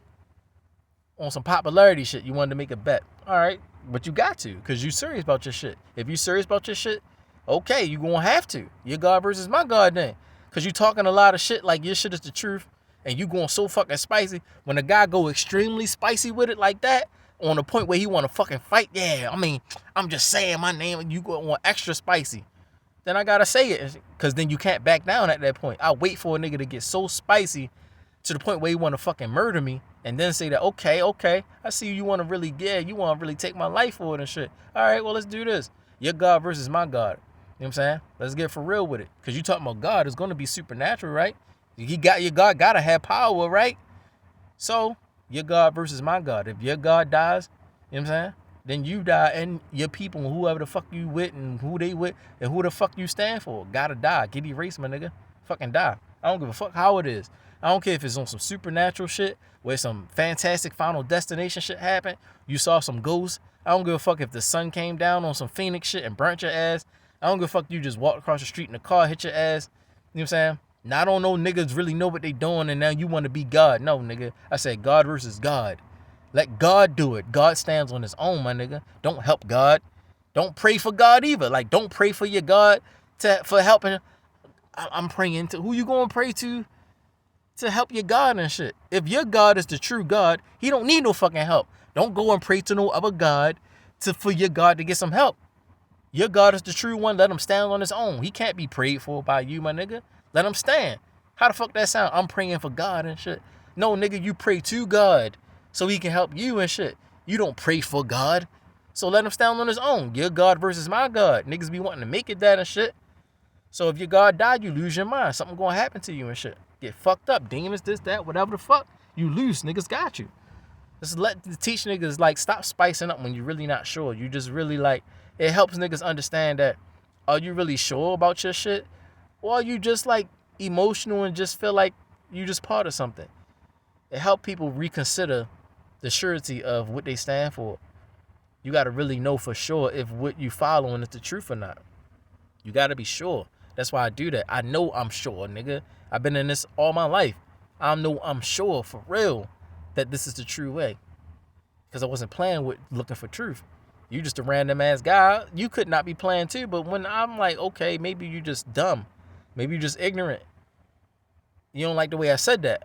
A: on some popularity shit. You wanted to make a bet, all right, but you got to, because you serious about your shit. If you serious about your shit, okay, you gonna have to. Your God versus my God then, because you talking a lot of shit like your shit is the truth, and you going so fucking spicy. When a guy go extremely spicy with it like that, on the point where he want to fucking fight, yeah, I mean, I'm just saying my name, and you going extra spicy, then I gotta say it, because then you can't back down at that point. I wait for a nigga to get so spicy to the point where he want to fucking murder me, and then say that, okay, I see you want to really, you want to really take my life for it and shit. All right, well, let's do this. Your God versus my God. You know what I'm saying? Let's get for real with it. Because you talking about God is going to be supernatural, right? Your God got to have power, right? So, your God versus my God. If your God dies, you know what I'm saying? then you die, and your people, whoever the fuck you with, and who they with, and who the fuck you stand for, gotta die. Get erased, my nigga. Fucking die. I don't give a fuck how it is. I don't care if it's on some supernatural shit, where some fantastic Final Destination shit happened. You saw some ghosts. I don't give a fuck if the sun came down on some Phoenix shit and burnt your ass. I don't give a fuck you just walked across the street in a car, hit your ass. You know what I'm saying? Now, I don't know niggas really know what they doing, and now you want to be God. No, nigga. I said God versus God. Let God do it. God stands on his own, my nigga. Don't help God. Don't pray for God either. Like, don't pray for your God for helping. I'm praying to who you gonna pray to help your God and shit. If your God is the true God, he don't need no fucking help. Don't go and pray to no other God for your God to get some help. Your God is the true one. Let him stand on his own. He can't be prayed for by you, my nigga. Let him stand. How the fuck that sound? I'm praying for God and shit. No, nigga, you pray to God so he can help you and shit. You don't pray for God. So let him stand on his own. Your God versus my God. Niggas be wanting to make it that and shit. So if your God died, you lose your mind. Something gonna happen to you and shit. Get fucked up. Demons, this, that, whatever the fuck. You lose. Niggas got you. Just teach niggas, like, stop spicing up when you're really not sure. You just really, like, it helps niggas understand that, are you really sure about your shit? Or are you just, like, emotional and just feel like you just part of something? It helps people reconsider the surety of what they stand for. You got to really know for sure if what you following is the truth or not. You got to be sure. That's why I do that. I know I'm sure, nigga. I've been in this all my life. I'm sure for real that this is the true way. Because I wasn't playing with looking for truth. You just a random ass guy. You could not be playing too. But when I'm like, okay, maybe you just dumb. Maybe you just ignorant. You don't like the way I said that.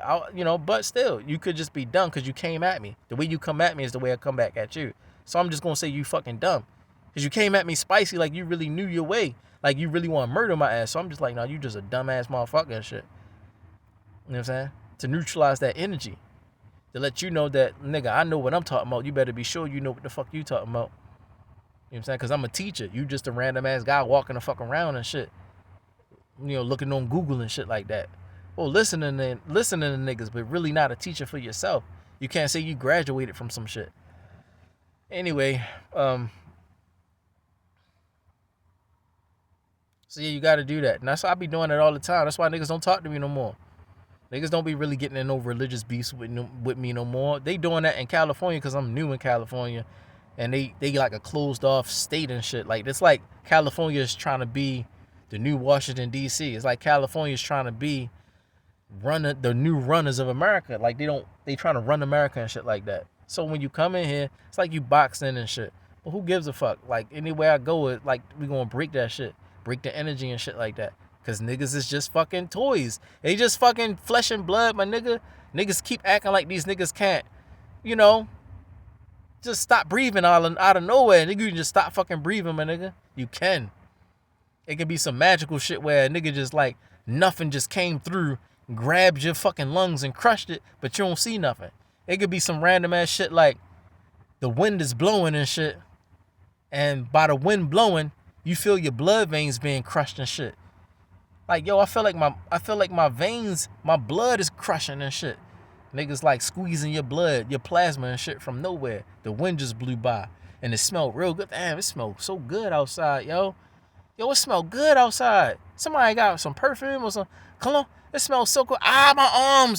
A: But still, you could just be dumb because you came at me. The way you come at me is the way I come back at you. So I'm just going to say you fucking dumb. Because you came at me spicy like you really knew your way. Like you really want to murder my ass. So I'm just like, no, you just a dumbass motherfucker and shit. You know what I'm saying? To neutralize that energy. To let you know that, nigga, I know what I'm talking about. You better be sure you know what the fuck you talking about. You know what I'm saying? Because I'm a teacher. You just a random ass guy walking the fuck around and shit. Looking on Google and shit like that. Well, listening to niggas, but really not a teacher for yourself. You can't say you graduated from some shit. Anyway, so yeah, you got to do that. And that's why I be doing it all the time. That's why niggas don't talk to me no more. Niggas don't be really getting in no religious beefs with me no more. They doing that in California because I'm new in California. And they like a closed off state and shit. Like, it's like California is trying to be the new Washington, D.C. It's like California is trying to be the new runners of America. Like, they trying to run America and shit like that. So when you come in here, it's like you boxing and shit. But who gives a fuck? Like, anywhere I go, it like we gonna break that shit. Break the energy and shit like that. Because niggas is just fucking toys. They just fucking flesh and blood, my nigga. Niggas keep acting like these niggas can't, just stop breathing out of nowhere. Nigga, you can just stop fucking breathing, my nigga. You can. It can be some magical shit where a nigga just like, nothing just came through, grabbed your fucking lungs and crushed it, but you don't see nothing. It could be some random ass shit like the wind is blowing and shit. And by the wind blowing, you feel your blood veins being crushed and shit. Like, yo, I feel like my veins, my blood is crushing and shit. Niggas like squeezing your blood, your plasma and shit from nowhere. The wind just blew by and it smelled real good. Damn, it smelled so good outside, yo. Yo, it smelled good outside. Somebody got some perfume or some cologne. It smells so good. My arm.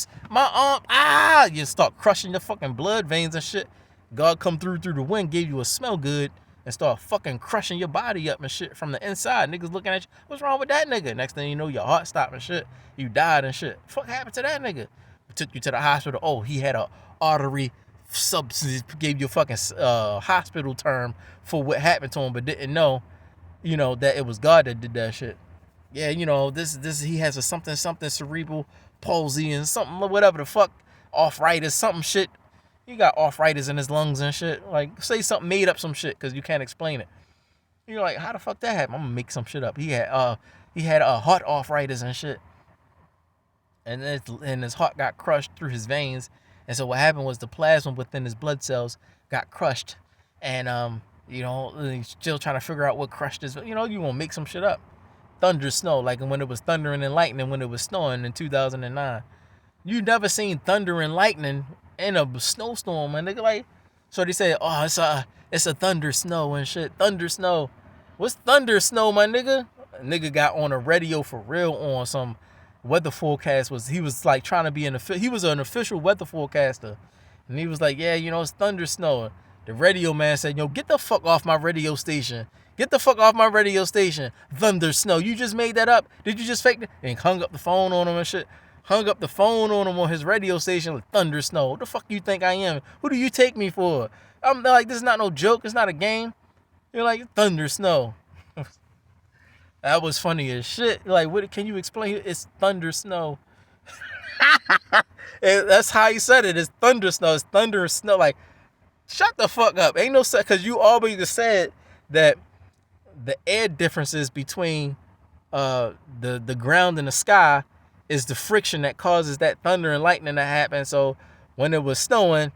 A: You start crushing your fucking blood veins and shit. God come through the wind, gave you a smell good, and start fucking crushing your body up and shit from the inside. Niggas looking at you. What's wrong with that nigga? Next thing you know, your heart stopped and shit. You died and shit. Fuck happened to that nigga? Took you to the hospital. Oh, he had a artery substance. Gave you a fucking hospital term for what happened to him, but didn't know, that it was God that did that shit. Yeah, this he has a something cerebral palsy and something, whatever the fuck, arthritis, something shit. He got arthritis in his lungs and shit. Like, say something, made up some shit because you can't explain it. You're like, how the fuck that happened? I'm gonna make some shit up. He had heart arthritis and shit, and his heart got crushed through his veins. And so what happened was the plasma within his blood cells got crushed, and he's still trying to figure out what crushed his. You gonna make some shit up. Thunder, snow, like when it was thundering and lightning when it was snowing in 2009. You never seen thunder and lightning in a snowstorm, and nigga, like, So they say, oh, it's a thunder snow and shit. Thunder snow. What's thunder snow, my nigga? A nigga got on a radio for real on some weather forecast. He was like trying to be he was an official weather forecaster. And he was like, yeah, it's thunder snow. The radio man said, yo, get the fuck off my radio station. Get the fuck off my radio station. Thunder snow. You just made that up. Did you just fake it? And hung up the phone on him and shit. Hung up the phone on him on his radio station with thunder snow. What the fuck you think I am? Who do you take me for? I'm like, this is not no joke. It's not a game. You're like, thunder snow. That was funny as shit. Like, what can you explain? It's thunder snow. That's how he said it. It's thunder snow. It's thunder snow. Like, shut the fuck up. Ain't no sense, because you always said that the air differences between the ground and the sky is the friction that causes that thunder and lightning to happen. So when it was snowing,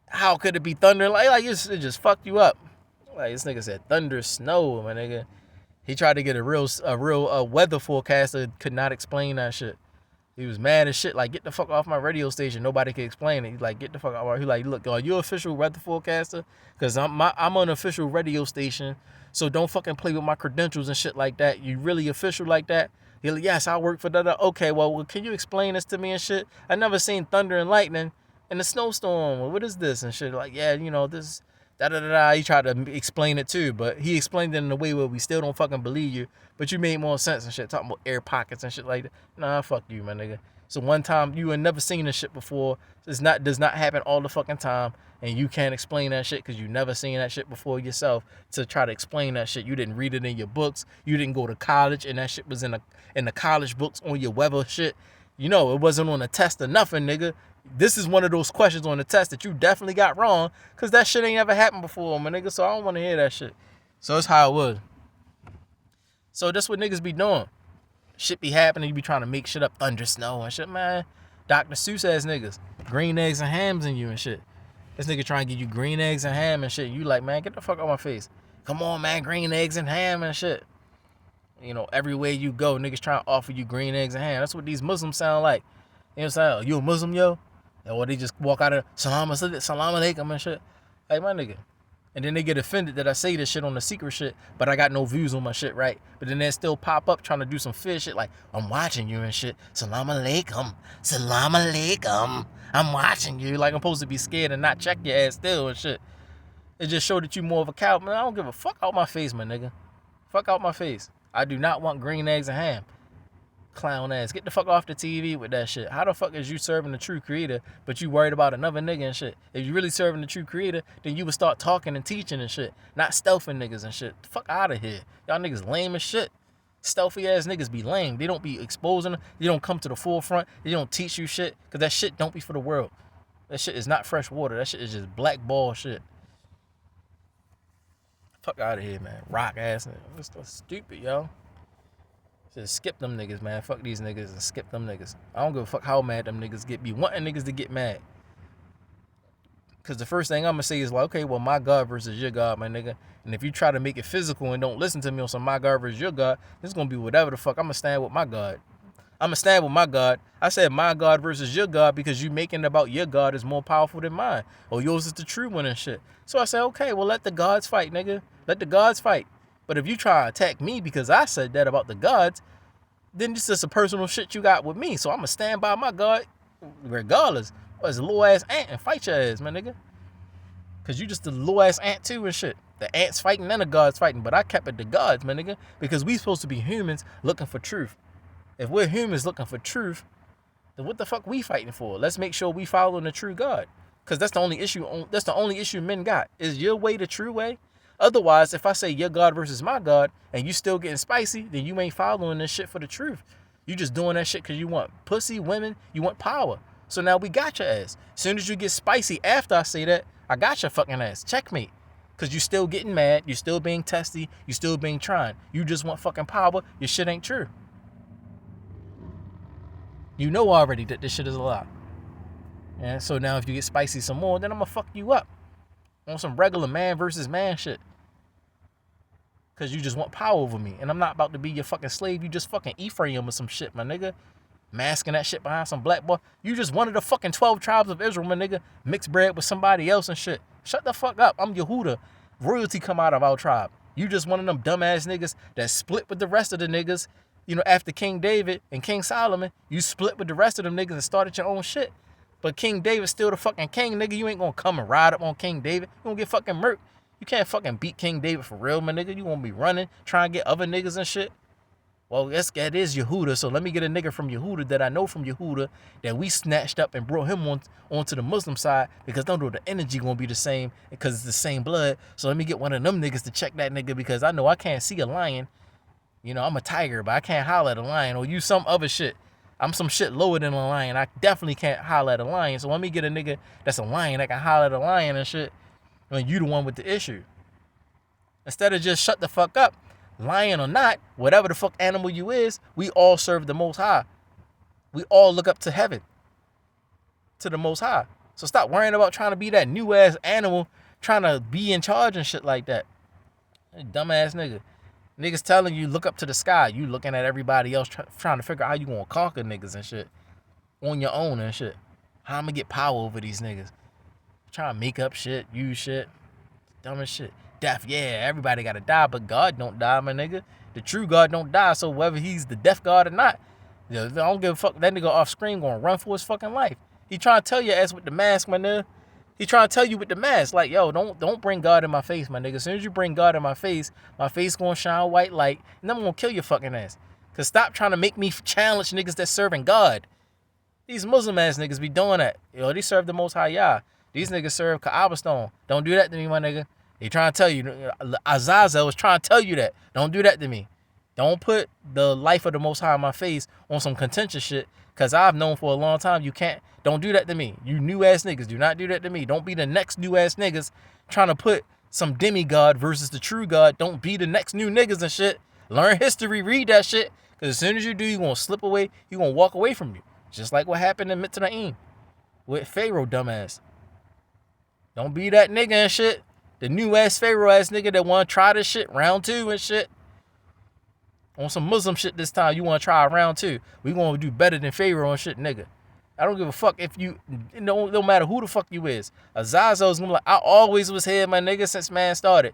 A: how could it be thunder and lightning? Like, it just fucked you up. Like, this nigga said thunder snow, my nigga. He tried to get a real weather forecaster, could not explain that shit. He was mad as shit. Like, get the fuck off my radio station. Nobody can explain it. He's like, get the fuck off. He like, look, are you an official weather forecaster? Because I'm an official radio station. So don't fucking play with my credentials and shit like that. You really official like that? He's like, yes, I work for that. Okay, well, can you explain this to me and shit? I never seen thunder and lightning and a snowstorm. What is this and shit? Like, yeah, this. He tried to explain it too, but he explained it in a way where we still don't fucking believe you. But you made more sense and shit, talking about air pockets and shit like that. Nah, fuck you, my nigga. So one time you had never seen this shit before. Does not happen all the fucking time, and you can't explain that shit because you never seen that shit before yourself. To try to explain that shit, you didn't read it in your books. You didn't go to college, and that shit was in the college books on your weather shit. It wasn't on a test or nothing, nigga. This is one of those questions on the test that you definitely got wrong, because that shit ain't ever happened before, my nigga. So I don't want to hear that shit. So that's how it was. So that's what niggas be doing. Shit be happening, you be trying to make shit up, thunder, snow and shit, man. Dr. Seuss ass niggas. Green eggs and hams in you and shit. This nigga trying to give you green eggs and ham and shit. You like, man, get the fuck out my face. Come on, man, green eggs and ham and shit. Everywhere you go, niggas trying to offer you green eggs and ham. That's what these Muslims sound like. You know what I'm saying? You a Muslim, yo? Or they just walk out of salam alaikum and shit. Like, my nigga. And then they get offended that I say this shit on the secret shit, but I got no views on my shit, right? But then they still pop up trying to do some fish shit like, I'm watching you and shit. Salam alaikum. Salam alaikum. I'm watching you. Like, I'm supposed to be scared and not check your ass still and shit. It just showed that you more of a cow. Man, I don't give a fuck out my face, my nigga. Fuck out my face. I do not want green eggs and ham. Clown ass. Get the fuck off the TV with that shit. How the fuck is you serving the true creator, but you worried about another nigga and shit? If you really serving the true creator, then you would start talking and teaching and shit, not stealthing niggas and shit. Fuck out of here. Y'all niggas lame as shit. Stealthy ass niggas be lame. They don't be exposing. They don't come to the forefront. They don't teach you shit, because that shit don't be for the world. That shit is not fresh water. That shit is just black ball shit. Fuck out of here, man. Rock ass nigga. That's so stupid, yo. Just skip them niggas, man. Fuck these niggas and skip them niggas. I don't give a fuck how mad them niggas get. Be wanting niggas to get mad. Because the first thing I'm going to say is like, okay, well, my God versus your God, my nigga. And if you try to make it physical and don't listen to me on some my God versus your God, it's going to be whatever the fuck. I'm going to stand with my God. I'm going to stand with my God. I said my God versus your God because you making it about your God is more powerful than mine. Or yours is the true one and shit. So I said, okay, well, let the gods fight, nigga. Let the gods fight. But if you try to attack me because I said that about the gods, then this is a personal shit you got with me. So I'm going to stand by my God regardless. Or as a little ass ant and fight your ass, my nigga. Because you just a little ass ant too and shit. The ants fighting and the gods fighting. But I kept it the gods, my nigga. Because we supposed to be humans looking for truth. If we're humans looking for truth, then what the fuck we fighting for? Let's make sure we following the true God. Because that's the only issue. That's the only issue men got. Is your way the true way? Otherwise, if I say your God versus my God and you still getting spicy, then you ain't following this shit for the truth. You just doing that shit because you want pussy, women, you want power. So now we got your ass. As soon as you get spicy after I say that, I got your fucking ass. Checkmate. Because you still getting mad, you still being testy, you still being trying. You just want fucking power, your shit ain't true. You know already that this shit is a lie. And so now if you get spicy some more, then I'm going to fuck you up. On some regular man versus man shit. Because you just want power over me. And I'm not about to be your fucking slave. You just fucking Ephraim or some shit, my nigga. Masking that shit behind some black boy. You just one of the fucking 12 tribes of Israel, my nigga. Mixed bread with somebody else and shit. Shut the fuck up. I'm Yehuda. Royalty come out of our tribe. You just one of them dumbass niggas that split with the rest of the niggas. You know, after King David and King Solomon, you split with the rest of them niggas and started your own shit. But King David's still the fucking king, nigga. You ain't gonna come and ride up on King David. You gonna get fucking murked. You can't fucking beat King David for real, my nigga. You gonna be running, trying to get other niggas and shit. Well, that is Yehuda, so let me get a nigga from Yehuda that I know from Yehuda that we snatched up and brought him onto the Muslim side because don't know the energy gonna be the same because it's the same blood. So let me get one of them niggas to check that nigga because I know I can't see a lion. You know, I'm a tiger, but I can't holler at a lion or use some other shit. I'm some shit lower than a lion. I definitely can't holler at a lion. So let me get a nigga that's a lion that can holler at a lion and shit when you the one with the issue. Instead of just shut the fuck up. Lion or not, whatever the fuck animal you is, we all serve the Most High. We all look up to heaven, to the Most High. So stop worrying about trying to be that new ass animal, trying to be in charge and shit like that. Dumbass nigga. Niggas telling you look up to the sky. You looking at everybody else trying to figure out how you gonna conquer niggas and shit on your own and shit. How I'm gonna get power over these niggas. Trying to make up shit, use shit, dumb as shit. Death, yeah, everybody gotta die, but God don't die, my nigga. The true God don't die, so whether he's the death God or not, I don't give a fuck. That nigga off screen gonna run for his fucking life. He trying to tell your ass with the mask, my nigga. He trying to tell you with the mask, like, yo, don't bring God in my face, my nigga. As soon as you bring God in my face gonna shine white light, and I'm gonna kill your fucking ass. Cause stop trying to make me challenge niggas that's serving God. These Muslim ass niggas be doing that. Yo, they serve the Most High Yah. These niggas serve Kaaba Stone. Don't do that to me, my nigga. He trying to tell you, Azazel was trying to tell you that. Don't do that to me. Don't put the life of the Most High in my face on some contentious shit, because I've known for a long time you can't. Don't do that to me. You new ass niggas, do not do that to me. Don't be the next new ass niggas trying to put some demigod versus the true God. Don't be the next new niggas and shit. Learn history, read that shit, because as soon as you do, you're going to slip away. You're going to walk away from you. Just like what happened in Mitzrayim with Pharaoh, dumbass. Don't be that nigga and shit. The new ass Pharaoh ass nigga that want to try this shit, round 2 and shit. On some Muslim shit this time, you want to try round 2. We going to do better than Pharaoh and shit, nigga. I don't give a fuck if you, no matter who the fuck you is. Azazel's gonna be like, I always was here, my nigga, since man started.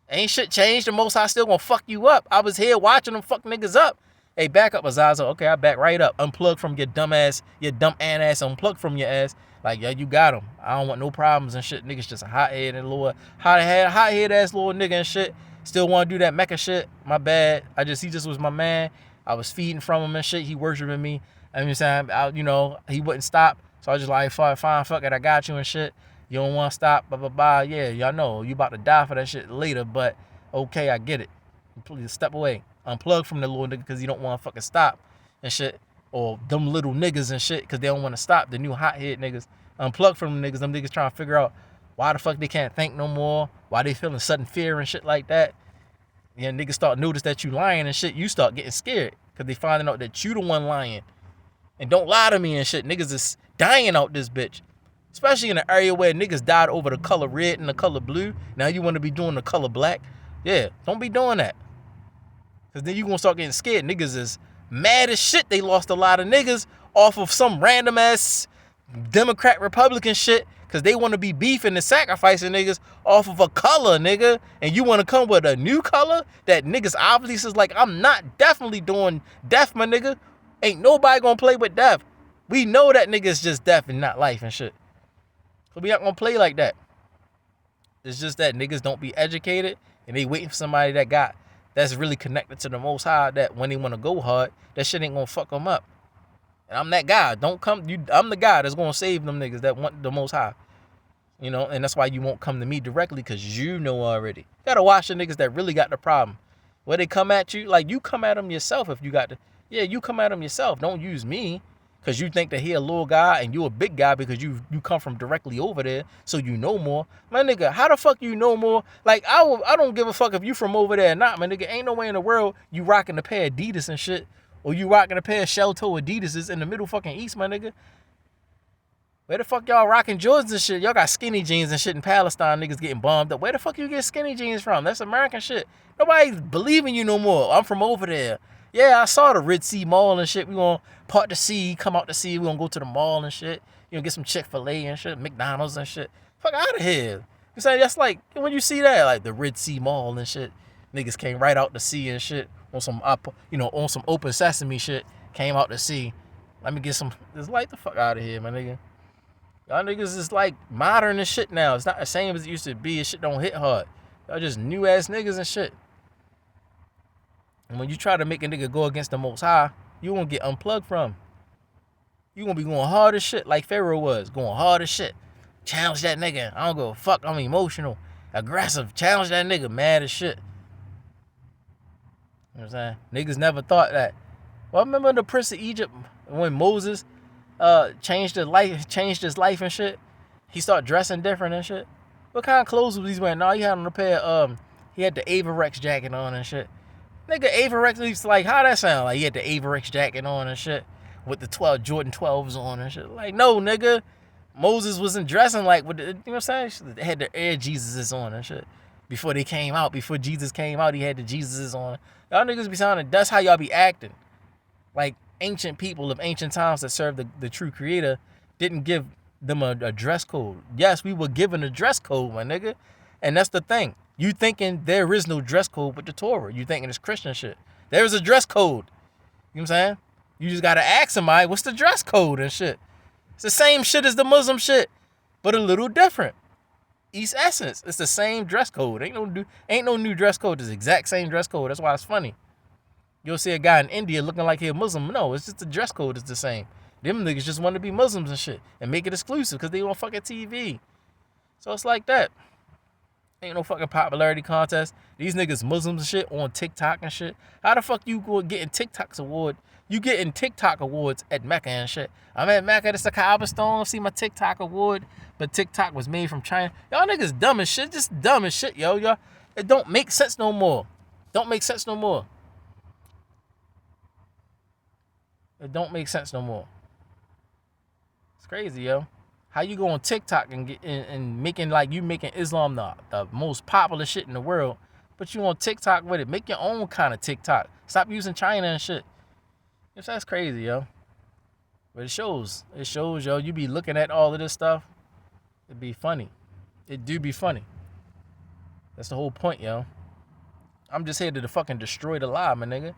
A: Ain't shit changed. The Most High still gonna fuck you up. I was here watching them fuck niggas up. Hey, back up, Azazel. Okay, I back right up. Unplug from your dumb ass, your dumb ass. Unplug from your ass. Like, yeah, you got him. I don't want no problems and shit. Niggas just a hot-head and little hot-head ass little nigga and shit. Still want to do that Mecca shit. My bad. He just was my man. I was feeding from him and shit. He worshiping me. I mean, he wouldn't stop. So I was just like, fine, fuck it. I got you and shit. You don't want to stop, blah, blah, blah. Yeah, y'all know you about to die for that shit later, but okay, I get it. Please step away. Unplug from the little nigga because you don't want to fucking stop and shit. Or them little niggas and shit because they don't want to stop. The new hothead niggas. Unplug from them niggas. Them niggas trying to figure out why the fuck they can't think no more. Why they feeling sudden fear and shit like that. Yeah, niggas start notice that you lying and shit. You start getting scared because they finding out that you the one lying. And don't lie to me and shit. Niggas is dying out this bitch. Especially in an area where niggas died over the color red and the color blue. Now you want to be doing the color black. Yeah, don't be doing that. Because then you going to start getting scared. Niggas is mad as shit. They lost a lot of niggas off of some random ass Democrat Republican shit. Because they want to be beefing and sacrificing niggas off of a color, nigga. And you want to come with a new color that niggas obviously is like, I'm not definitely doing death, my nigga. Ain't nobody gonna play with death. We know that nigga is just death and not life and shit. So we not gonna play like that. It's just that niggas don't be educated and they waiting for somebody that's really connected to the Most High, that when they want to go hard, that shit ain't gonna fuck them up. And I'm that guy. I'm the guy that's gonna save them niggas that want the Most High. You know, and that's why you won't come to me directly, because you know already. You gotta watch the niggas that really got the problem. Where they come at you, like you come at them yourself if you got the... Yeah, you come at them yourself. Don't use me because you think that he a little guy and you a big guy because you come from directly over there, so you know more. My nigga, how the fuck you know more? Like, I don't give a fuck if you from over there or not, my nigga. Ain't no way in the world you rocking a pair of Adidas and shit, or you rocking a pair of shell-toe Adidas in the middle fucking east, my nigga. Where the fuck y'all rocking Jordans and shit? Y'all got skinny jeans and shit in Palestine, niggas getting bombed up. Where the fuck you get skinny jeans from? That's American shit. Nobody's believing you no more. I'm from over there. Yeah, I saw the Red Sea Mall and shit. We gonna part the sea, come out the sea. We gonna go to the mall and shit. You know, get some Chick-fil-A and shit, McDonald's and shit. Fuck out of here. You say that's like when you see that, like the Red Sea Mall and shit. Niggas came right out the sea and shit on some on some open sesame shit. Came out the sea. Let me get some. Just like the fuck out of here, my nigga. Y'all niggas is like modern and shit now. It's not the same as it used to be. This shit don't hit hard. Y'all just new ass niggas and shit. And when you try to make a nigga go against the Most High, you won't get unplugged from. You gonna be going hard as shit like Pharaoh was, going hard as shit. Challenge that nigga. I don't give a fuck. I'm emotional, aggressive. Challenge that nigga, mad as shit. You know what I'm saying? Niggas never thought that. Well, I remember the Prince of Egypt when Moses changed his life and shit. He started dressing different and shit. What kind of clothes was he wearing? No, he had on a pair of he had the Averex jacket on and shit. Nigga, Averex, he's like, how that sound? Like he had the Averex jacket on and shit with the Jordan 12s on and shit. Like, no, nigga. Moses wasn't dressing like with the, you know what I'm saying? They had the Air Jesuses on and shit. Before they came out, before Jesus came out, he had the Jesuses on. Y'all niggas be sounding, that's how y'all be acting. Like ancient people of ancient times that served the true creator didn't give them a dress code. Yes, we were given a dress code, my nigga. And that's the thing. You thinking there is no dress code with the Torah. You thinking it's Christian shit. There is a dress code. You know what I'm saying? You just gotta ask somebody, what's the dress code and shit. It's the same shit as the Muslim shit, but a little different. East Essence. It's the same dress code. Ain't no new dress code. It's the exact same dress code. That's why it's funny. You'll see a guy in India looking like he a Muslim. No, it's just the dress code is the same. Them niggas just want to be Muslims and shit and make it exclusive because they on fucking TV. So it's like that. Ain't no fucking popularity contest. These niggas Muslims and shit on TikTok and shit. How the fuck you going getting TikTok's award? You getting TikTok awards at Mecca and shit. I'm at Mecca, it's the Kaaba Stone, see my TikTok award. But TikTok was made from China. Y'all niggas dumb as shit. Just dumb as shit, yo. Y'all, it don't make sense no more. Don't make sense no more. It don't make sense no more. It's crazy, yo. How you go on TikTok and get and making like you making Islam the most popular shit in the world, but you on TikTok with it. Make your own kind of TikTok. Stop using China and shit. Yes, that's crazy, yo. But it shows. It shows, yo. You be looking at all of this stuff. It'd be funny. It do be funny. That's the whole point, yo. I'm just here to fucking destroy the lie, my nigga.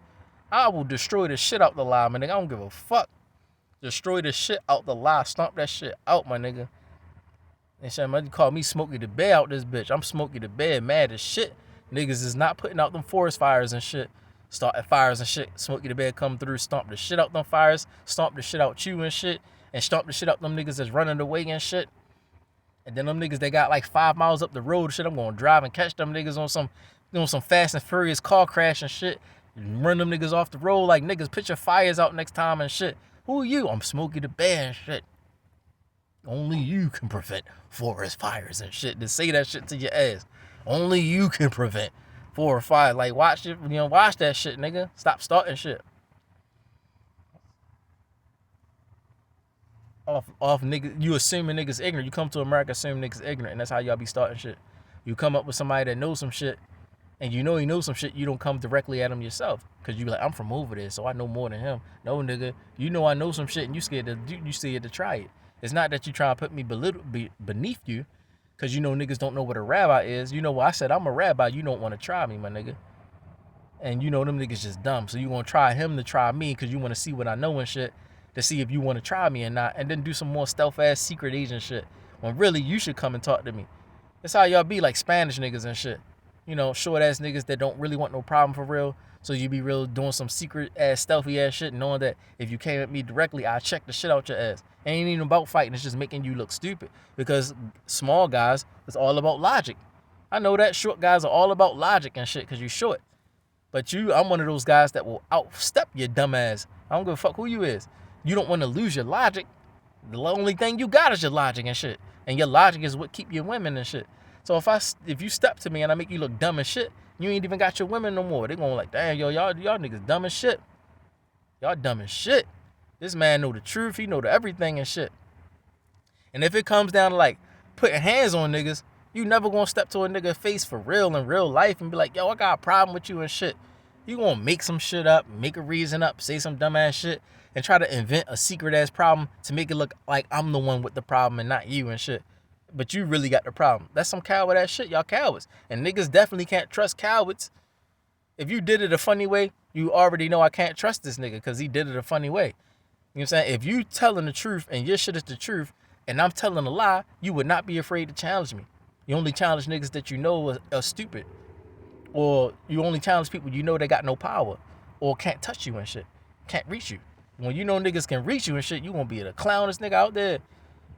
A: I will destroy the shit out the lie, my nigga. I don't give a fuck. Destroy the shit out the lie. Stomp that shit out, my nigga. And shit, man, you call me Smokey the Bear out this bitch. I'm Smokey the Bear, mad as shit. Niggas is not putting out them forest fires and shit. Starting fires and shit. Smokey the Bear come through, stomp the shit out them fires, stomp the shit out you and shit, and stomp the shit out them niggas that's running away and shit. And then them niggas that got like 5 miles up the road shit, I'm gonna drive and catch them niggas on some Fast and Furious car crash and shit. And run them niggas off the road like niggas put your fires out next time and shit. Who are you? I'm Smokey the Bear and shit. Only you can prevent forest fires and shit. To say that shit to your ass. Only you can prevent forest fires. Like watch it, watch that shit, nigga. Stop starting shit. Off niggas, you assuming niggas ignorant. You come to America assuming niggas ignorant, and that's how y'all be starting shit. You come up with somebody that knows some shit, and you know he knows some shit, you don't come directly at him yourself. Cause you be like, I'm from over there, so I know more than him. No, nigga, you know I know some shit, and you scared to try it. It's not that you trying to put me beneath you, cause you know niggas don't know what a rabbi is. You know what I said, I'm a rabbi, you don't want to try me, my nigga. And you know them niggas just dumb, so you gonna try him to try me, cause you want to see what I know and shit, to see if you want to try me or not, and then do some more stealth ass secret agent shit, when really you should come and talk to me. That's how y'all be like Spanish niggas and shit. You know, short ass niggas that don't really want no problem for real. So you be real doing some secret ass stealthy ass shit, knowing that if you came at me directly, I'll check the shit out your ass. It ain't even about fighting, it's just making you look stupid. Because small guys, it's all about logic. I know that short guys are all about logic and shit because you short. But I'm one of those guys that will outstep your dumb ass. I don't give a fuck who you is. You don't want to lose your logic. The only thing you got is your logic and shit. And your logic is what keep your women and shit. So if you step to me and I make you look dumb as shit, you ain't even got your women no more. They gonna like, damn, yo, y'all niggas dumb as shit. Y'all dumb as shit. This man know the truth. He know the everything and shit. And if it comes down to like putting hands on niggas, you never gonna step to a nigga face for real in real life and be like, yo, I got a problem with you and shit. You gonna make some shit up, make a reason up, say some dumb ass shit, and try to invent a secret ass problem to make it look like I'm the one with the problem and not you and shit. but you really got the problem. That's some coward ass shit. Y'all cowards. And niggas definitely can't trust cowards. If you did it a funny way, you already know I can't trust this nigga because he did it a funny way. You know what I'm saying? If you telling the truth and your shit is the truth and I'm telling a lie, you would not be afraid to challenge me. You only challenge niggas that you know are stupid. Or you only challenge people you know they got no power. Or can't touch you and shit. Can't reach you. When you know niggas can reach you and shit, you gonna be the clownest nigga out there.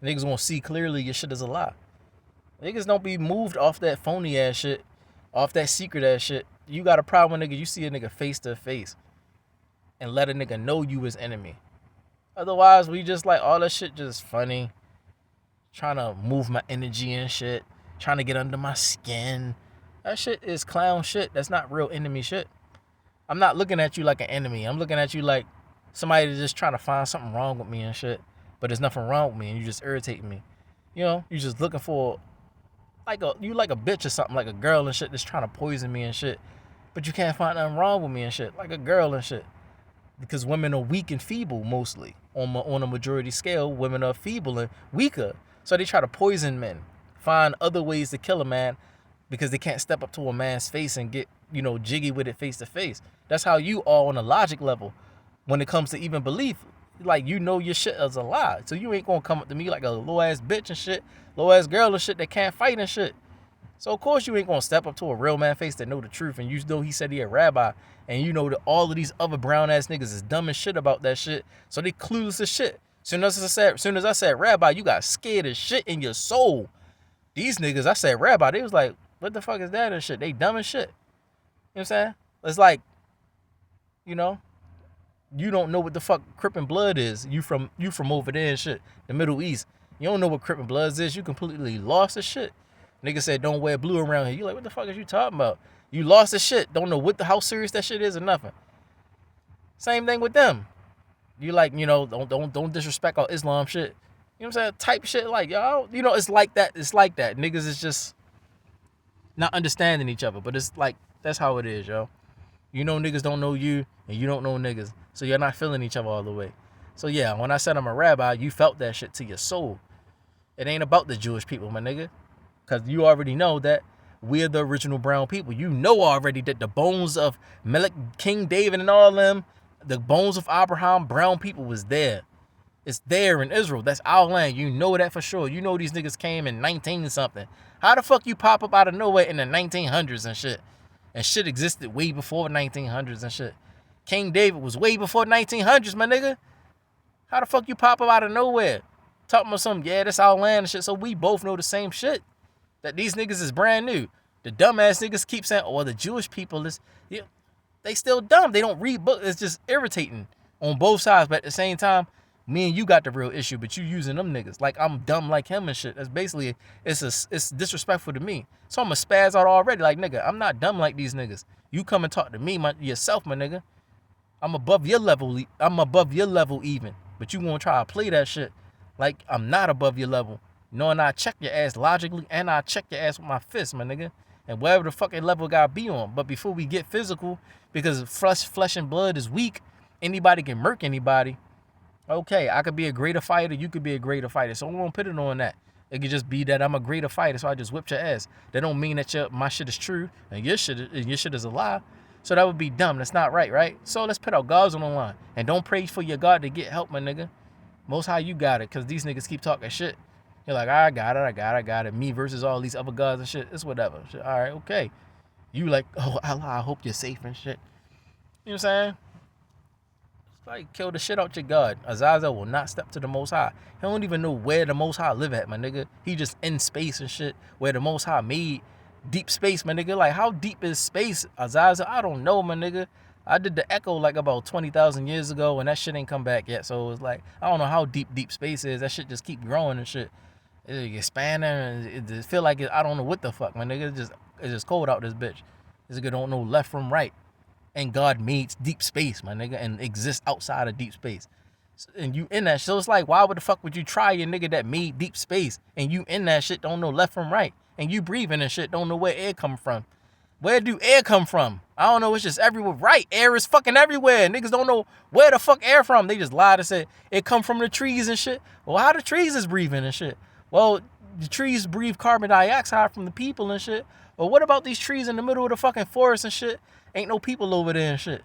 A: Niggas gonna see clearly your shit is a lie. Niggas don't be moved off that phony ass shit. Off that secret ass shit. You got a problem with nigga, you see a nigga face to face. And let a nigga know you his enemy. Otherwise, we just like all that shit just funny. Trying to move my energy and shit. Trying to get under my skin. That shit is clown shit. That's not real enemy shit. I'm not looking at you like an enemy. I'm looking at you like somebody that's just trying to find something wrong with me and shit. But there's nothing wrong with me and you just irritating me. You know, you just looking for you like a bitch or something, like a girl and shit that's trying to poison me and shit. But you can't find nothing wrong with me and shit, like a girl and shit. Because women are weak and feeble mostly. On a majority scale, women are feeble and weaker. So they try to poison men. Find other ways to kill a man because they can't step up to a man's face and get, jiggy with it face to face. That's how you are on a logic level when it comes to even belief. Like, your shit is a lie. So you ain't gonna come up to me like a low ass bitch and shit, low ass girl and shit that can't fight and shit. So of course you ain't gonna step up to a real man face that know the truth and you know he said he a rabbi and you know that all of these other brown ass niggas is dumb as shit about that shit. So they clueless as shit. Soon as I said rabbi, you got scared as shit in your soul. These niggas, I said rabbi, they was like, what the fuck is that and shit? They dumb as shit. You know what I'm saying? It's like, you don't know what the fuck Crip and Blood is. You from over there and shit, the Middle East. You don't know what Crip and Bloods is. You completely lost the shit. Nigga said don't wear blue around here. You like, what the fuck is you talking about? You lost the shit. Don't know how serious that shit is or nothing. Same thing with them. You like, don't disrespect our Islam shit. You know what I'm saying? Type shit like, y'all, it's like that. It's like that. Niggas is just not understanding each other. But it's like, that's how it is, yo. Niggas don't know you and you don't know niggas. So you're not feeling each other all the way. So yeah, when I said I'm a rabbi, you felt that shit to your soul. It ain't about the Jewish people, my nigga. Because you already know that we're the original brown people. You know already that the bones of Melech, King David and all them, the bones of Abraham, brown people was there. It's there in Israel. That's our land. You know that for sure. You know these niggas came in 19 something. How the fuck you pop up out of nowhere in the 1900s and shit? And shit existed way before 1900s and shit. King David was way before 1900s, my nigga. How the fuck you pop up out of nowhere? Talking about something, yeah, that's our land and shit. So we both know the same shit. That these niggas is brand new. The dumbass niggas keep saying, oh, the Jewish people is, they still dumb. They don't read books. It's just irritating on both sides. But at the same time, me and you got the real issue, but you using them niggas. Like I'm dumb like him and shit. That's basically, it's disrespectful to me. So I'm going to spaz out already. Like, nigga, I'm not dumb like these niggas. You come and talk to me yourself, my nigga. I'm above your level. I'm above your level even. But you gonna try to play that shit like I'm not above your level. Knowing I check your ass logically and I check your ass with my fist, my nigga. And wherever the fucking level gotta be on. But before we get physical, because flesh and blood is weak, anybody can murk anybody. Okay, I could be a greater fighter, you could be a greater fighter. So we won't put it on that. It could just be that I'm a greater fighter, so I just whipped your ass. That don't mean that my shit is true and your shit is a lie. So that would be dumb. That's not right? So let's put our gods on the line. And don't pray for your God to get help, my nigga. Most high, you got it, because these niggas keep talking shit. You're like, I got it. Me versus all these other gods and shit. It's whatever. Shit, all right, okay. You like, oh, Allah, I hope you're safe and shit. You know what I'm saying? It's like, kill the shit out your God. Azazel will not step to the Most High. He don't even know where the Most High live at, my nigga. He just in space and shit, where the Most High made deep space, my nigga. Like, how deep is space, Azazel? I don't know, my nigga. I did the Echo like about 20,000 years ago, and that shit ain't come back yet. So it's like, I don't know how deep space is. That shit just keep growing and shit. It expanding, and it just feel like I don't know what the fuck, my nigga. It's just cold out this bitch. This nigga don't know left from right. And God made deep space, my nigga, and exists outside of deep space. And you in that. So it's like, why would the fuck would you try a nigga that made deep space and you in that shit don't know left from right? And you breathing and shit don't know where air come from. Where do air come from? I don't know. It's just everywhere. Right. Air is fucking everywhere. Niggas don't know where the fuck air from. They just lied and said it come from the trees and shit. Well, how the trees is breathing and shit? Well, the trees breathe carbon dioxide from the people and shit. But what about these trees in the middle of the fucking forest and shit? Ain't no people over there and shit.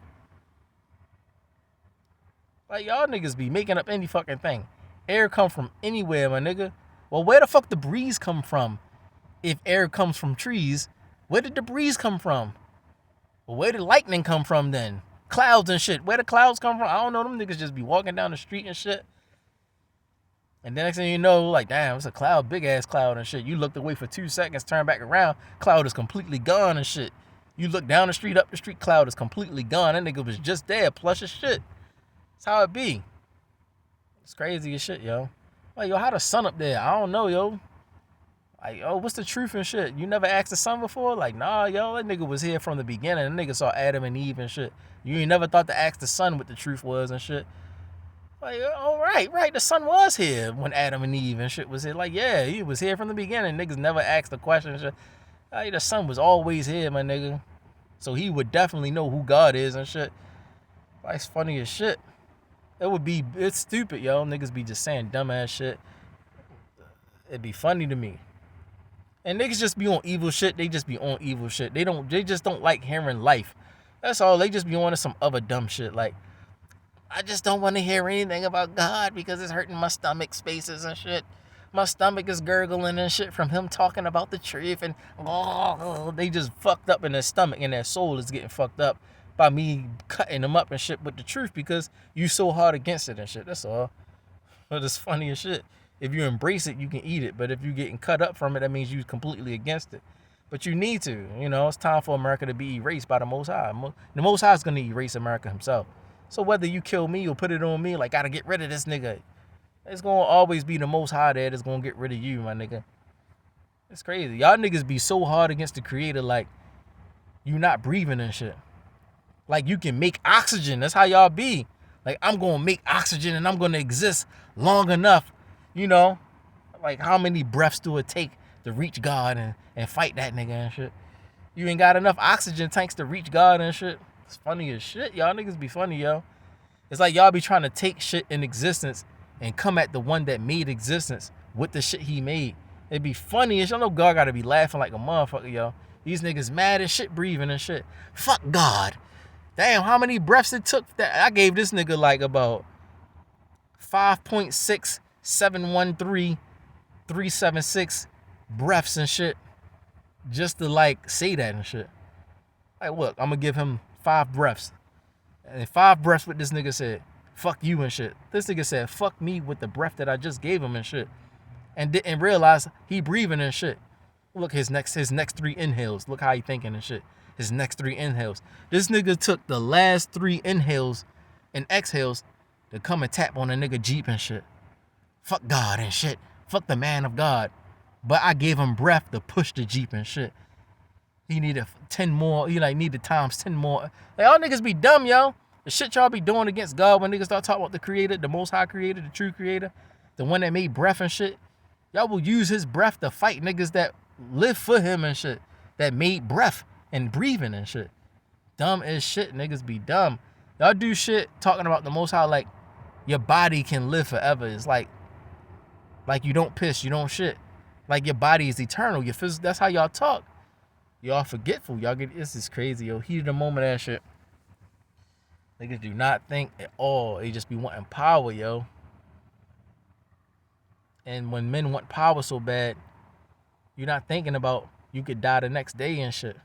A: Like, y'all niggas be making up any fucking thing. Air come from anywhere, my nigga. Well, where the fuck the breeze come from? If air comes from trees, where did the breeze come from? Well, where did lightning come from then? Clouds and shit. Where the clouds come from? I don't know. Them niggas just be walking down the street and shit. And the next thing you know, like, damn, it's a cloud, big ass cloud and shit. You looked away for 2 seconds, turn back around, cloud is completely gone and shit. You look down the street, up the street, cloud is completely gone. That nigga was just there, plush as shit. That's how it be. It's crazy as shit, yo. Like, yo, how the sun up there? I don't know, yo. Like, yo, what's the truth and shit? You never asked the sun before? Like, nah, yo, that nigga was here from the beginning. That nigga saw Adam and Eve and shit. You ain't never thought to ask the sun what the truth was and shit. Like, oh, right, the sun was here when Adam and Eve and shit was here. Like, yeah, he was here from the beginning. Niggas never asked the question and shit. Like, the sun was always here, my nigga. So he would definitely know who God is and shit. Like, it's funny as shit. It's stupid, yo. Niggas be just saying dumbass shit. It'd be funny to me. And niggas just be on evil shit. They just be on evil shit. They just don't like hearing life. That's all. They just be on some other dumb shit. Like, I just don't want to hear anything about God because it's hurting my stomach spaces and shit. My stomach is gurgling and shit from him talking about the truth. And they just fucked up in their stomach and their soul is getting fucked up by me cutting them up and shit with the truth because you so hard against it and shit. That's all. But it's funny as shit. If you embrace it, you can eat it. But if you're getting cut up from it, that means you're completely against it. But you need to. You know, it's time for America to be erased by the Most High. The Most High is going to erase America himself. So whether you kill me or put it on me, like, gotta get rid of this nigga, it's going to always be the Most High there that's going to get rid of you, my nigga. It's crazy. Y'all niggas be so hard against the Creator, like, you not breathing and shit. Like, you can make oxygen. That's how y'all be. Like, I'm going to make oxygen and I'm going to exist long enough. You know, like, how many breaths do it take to reach God and fight that nigga and shit? You ain't got enough oxygen tanks to reach God and shit. It's funny as shit. Y'all niggas be funny, yo. It's like y'all be trying to take shit in existence and come at the one that made existence with the shit he made. It'd be funny as y'all know God gotta be laughing like a motherfucker, yo. These niggas mad as shit breathing and shit. Fuck God. Damn, how many breaths it took? That I gave this nigga like about 5.6713 breaths and shit just to like say that and shit. Like, look, I'm gonna give him 5 breaths. And 5 breaths what this nigga said. Fuck you and shit. This nigga said fuck me with the breath that I just gave him and shit. And didn't realize he breathing and shit. Look, his next 3 inhales. Look how he thinking and shit. His next 3 inhales. This nigga took the last 3 inhales and exhales to come and tap on a nigga Jeep and shit. Fuck God and shit. Fuck the man of God. But I gave him breath to push the Jeep and shit. He needed 10 more. He like needed times 10 more. Like, y'all niggas be dumb, yo. The shit y'all be doing against God when niggas start talking about the Creator, the Most High Creator, the true Creator, the one that made breath and shit. Y'all will use his breath to fight niggas that live for him and shit. That made breath and breathing and shit. Dumb as shit. Niggas be dumb. Y'all do shit talking about the Most High like your body can live forever. It's like you don't piss, you don't shit. Like your body is eternal. Your physical, that's how y'all talk. Y'all forgetful. Y'all get, this is crazy, yo. Heat of the moment, that shit. Niggas do not think at all. They just be wanting power, yo. And when men want power so bad, you're not thinking about you could die the next day and shit.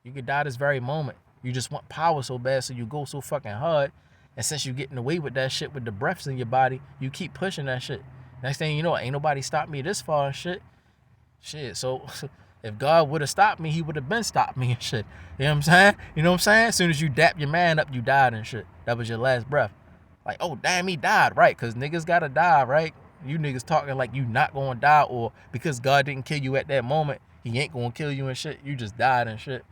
A: You could die this very moment. You just want power so bad, so you go so fucking hard. And since you're getting away with that shit with the breaths in your body, you keep pushing that shit. Next thing you know, ain't nobody stopped me this far and shit. Shit, so if God would have stopped me, he would have been stopped me and shit. You know what I'm saying? You know what I'm saying? As soon as you dap your man up, you died and shit. That was your last breath. Like, oh, damn, he died, right? Because niggas got to die, right? You niggas talking like you not going to die, or because God didn't kill you at that moment, he ain't going to kill you and shit. You just died and shit.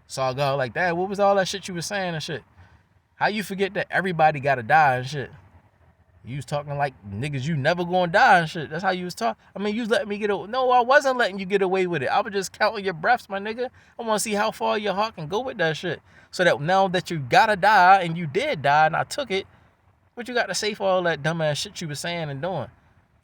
A: Saw God like, damn, what was all that shit you was saying and shit? How you forget that everybody got to die and shit? You was talking like niggas, you never gonna die and shit. That's how you was talking. I mean, you was letting me get away. No, I wasn't letting you get away with it. I was just counting your breaths, my nigga. I want to see how far your heart can go with that shit. So that now that you gotta die, and you did die, and I took it, what you got to say for all that dumbass shit you was saying and doing?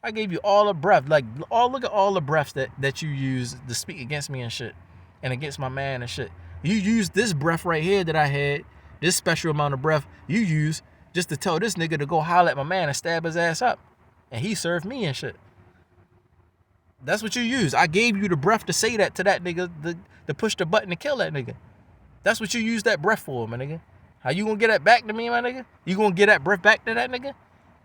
A: I gave you all the breath. Like, look at all the breaths that you use to speak against me and shit. And against my man and shit. You used this breath right here that I had, this special amount of breath you used just to tell this nigga to go holler at my man and stab his ass up. And he served me and shit. That's what you use. I gave you the breath to say that to that nigga, to push the button to kill that nigga. That's what you use that breath for, my nigga. How you gonna get that back to me, my nigga? You gonna get that breath back to that nigga?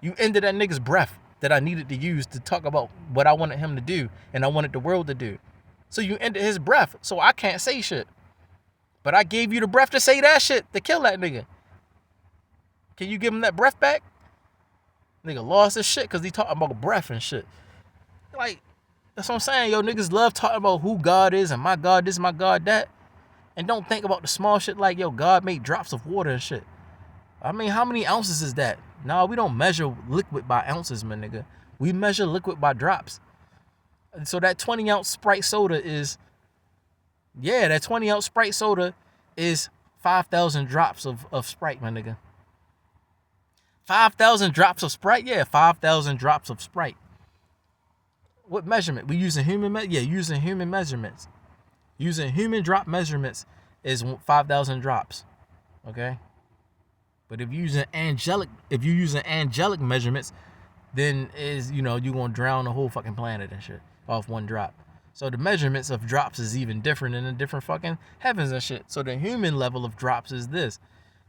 A: You ended that nigga's breath that I needed to use to talk about what I wanted him to do and I wanted the world to do. So you ended his breath, so I can't say shit. But I gave you the breath to say that shit, to kill that nigga. Can you give him that breath back? Nigga lost his shit because he talking about breath and shit. Like, that's what I'm saying. Yo, niggas love talking about who God is and my God this, my God that. And don't think about the small shit like, yo, God made drops of water and shit. I mean, how many ounces is that? No, we don't measure liquid by ounces, my nigga. We measure liquid by drops. And so that 20-ounce Sprite soda is, yeah, that 20-ounce Sprite soda is 5,000 drops of Sprite, my nigga. 5,000 drops of Sprite? Yeah, 5,000 drops of Sprite. What measurement? We using human using human measurements. Using human drop measurements is 5,000 drops. Okay? But if you're using angelic measurements, then you're gonna drown the whole fucking planet and shit off one drop. So the measurements of drops is even different in the different fucking heavens and shit. So the human level of drops is this.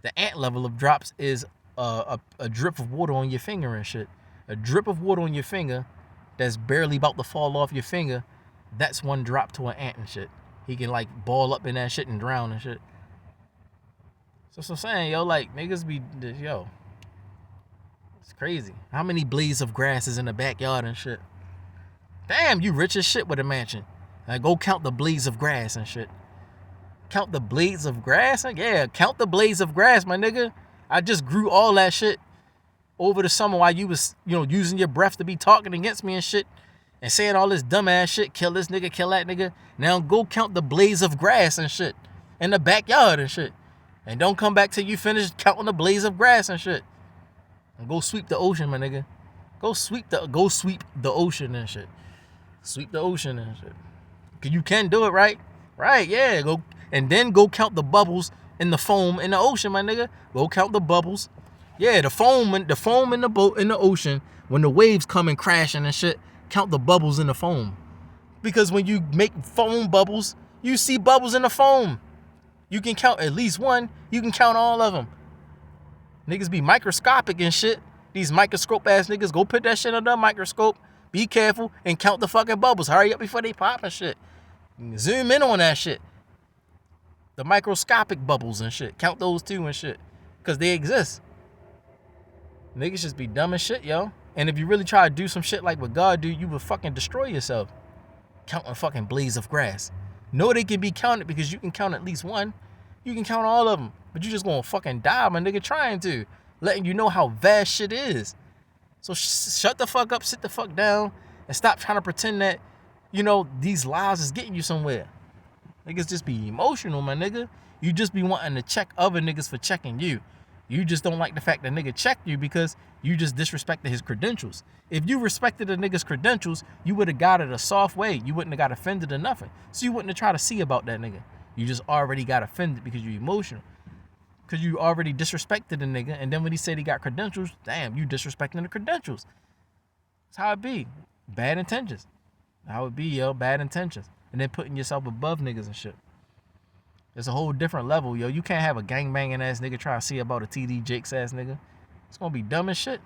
A: The ant level of drops is a drip of water on your finger and shit. A drip of water on your finger that's barely about to fall off your finger, that's one drop to an ant and shit. He can like ball up in that shit and drown and shit. So I'm saying, yo, like, niggas be, yo, it's crazy. How many blades of grass is in the backyard and shit? Damn, you rich as shit with a mansion. Like, go count the blades of grass and shit. Count the blades of grass? Yeah, count the blades of grass, my nigga. I just grew all that shit over the summer while you was, using your breath to be talking against me and shit. And saying all this dumbass shit, kill this nigga, kill that nigga. Now go count the blades of grass and shit in the backyard and shit. And don't come back till you finish counting the blades of grass and shit. And go sweep the ocean, my nigga. Go sweep the ocean and shit. Sweep the ocean and shit. Cause you can do it, right? Right, yeah. Go and then go count the bubbles in the foam in the ocean, my nigga. Go count the bubbles. Yeah, the foam in the boat in the ocean when the waves come and crashing and shit. Count the bubbles in the foam. Because when you make foam bubbles, you see bubbles in the foam. You can count at least one. You can count all of them. Niggas be microscopic and shit. These microscope ass niggas, go put that shit under a microscope. Be careful and count the fucking bubbles. Hurry up before they pop and shit. Zoom in on that shit. The microscopic bubbles and shit. Count those too and shit. Because they exist. Niggas just be dumb as shit, yo. And if you really try to do some shit like what God do, you would fucking destroy yourself. Counting fucking blades of grass. No, they can be counted because you can count at least one. You can count all of them. But you just gonna fucking die, my nigga, trying to. Letting you know how vast shit is. So shut the fuck up, sit the fuck down, and stop trying to pretend that, these lies is getting you somewhere. Niggas just be emotional, my nigga. You just be wanting to check other niggas for checking you. You just don't like the fact that nigga checked you because you just disrespected his credentials. If you respected a nigga's credentials, you would have got it a soft way. You wouldn't have got offended or nothing. So you wouldn't have tried to see about that nigga. You just already got offended because you're emotional. Because you already disrespected the nigga. And then when he said he got credentials, damn, you disrespecting the credentials. That's how it be. Bad intentions. How it be, yo, bad intentions. And then putting yourself above niggas and shit. It's a whole different level, yo. You can't have a gangbanging ass nigga try to see about a TD Jakes ass nigga. It's gonna be dumb as shit.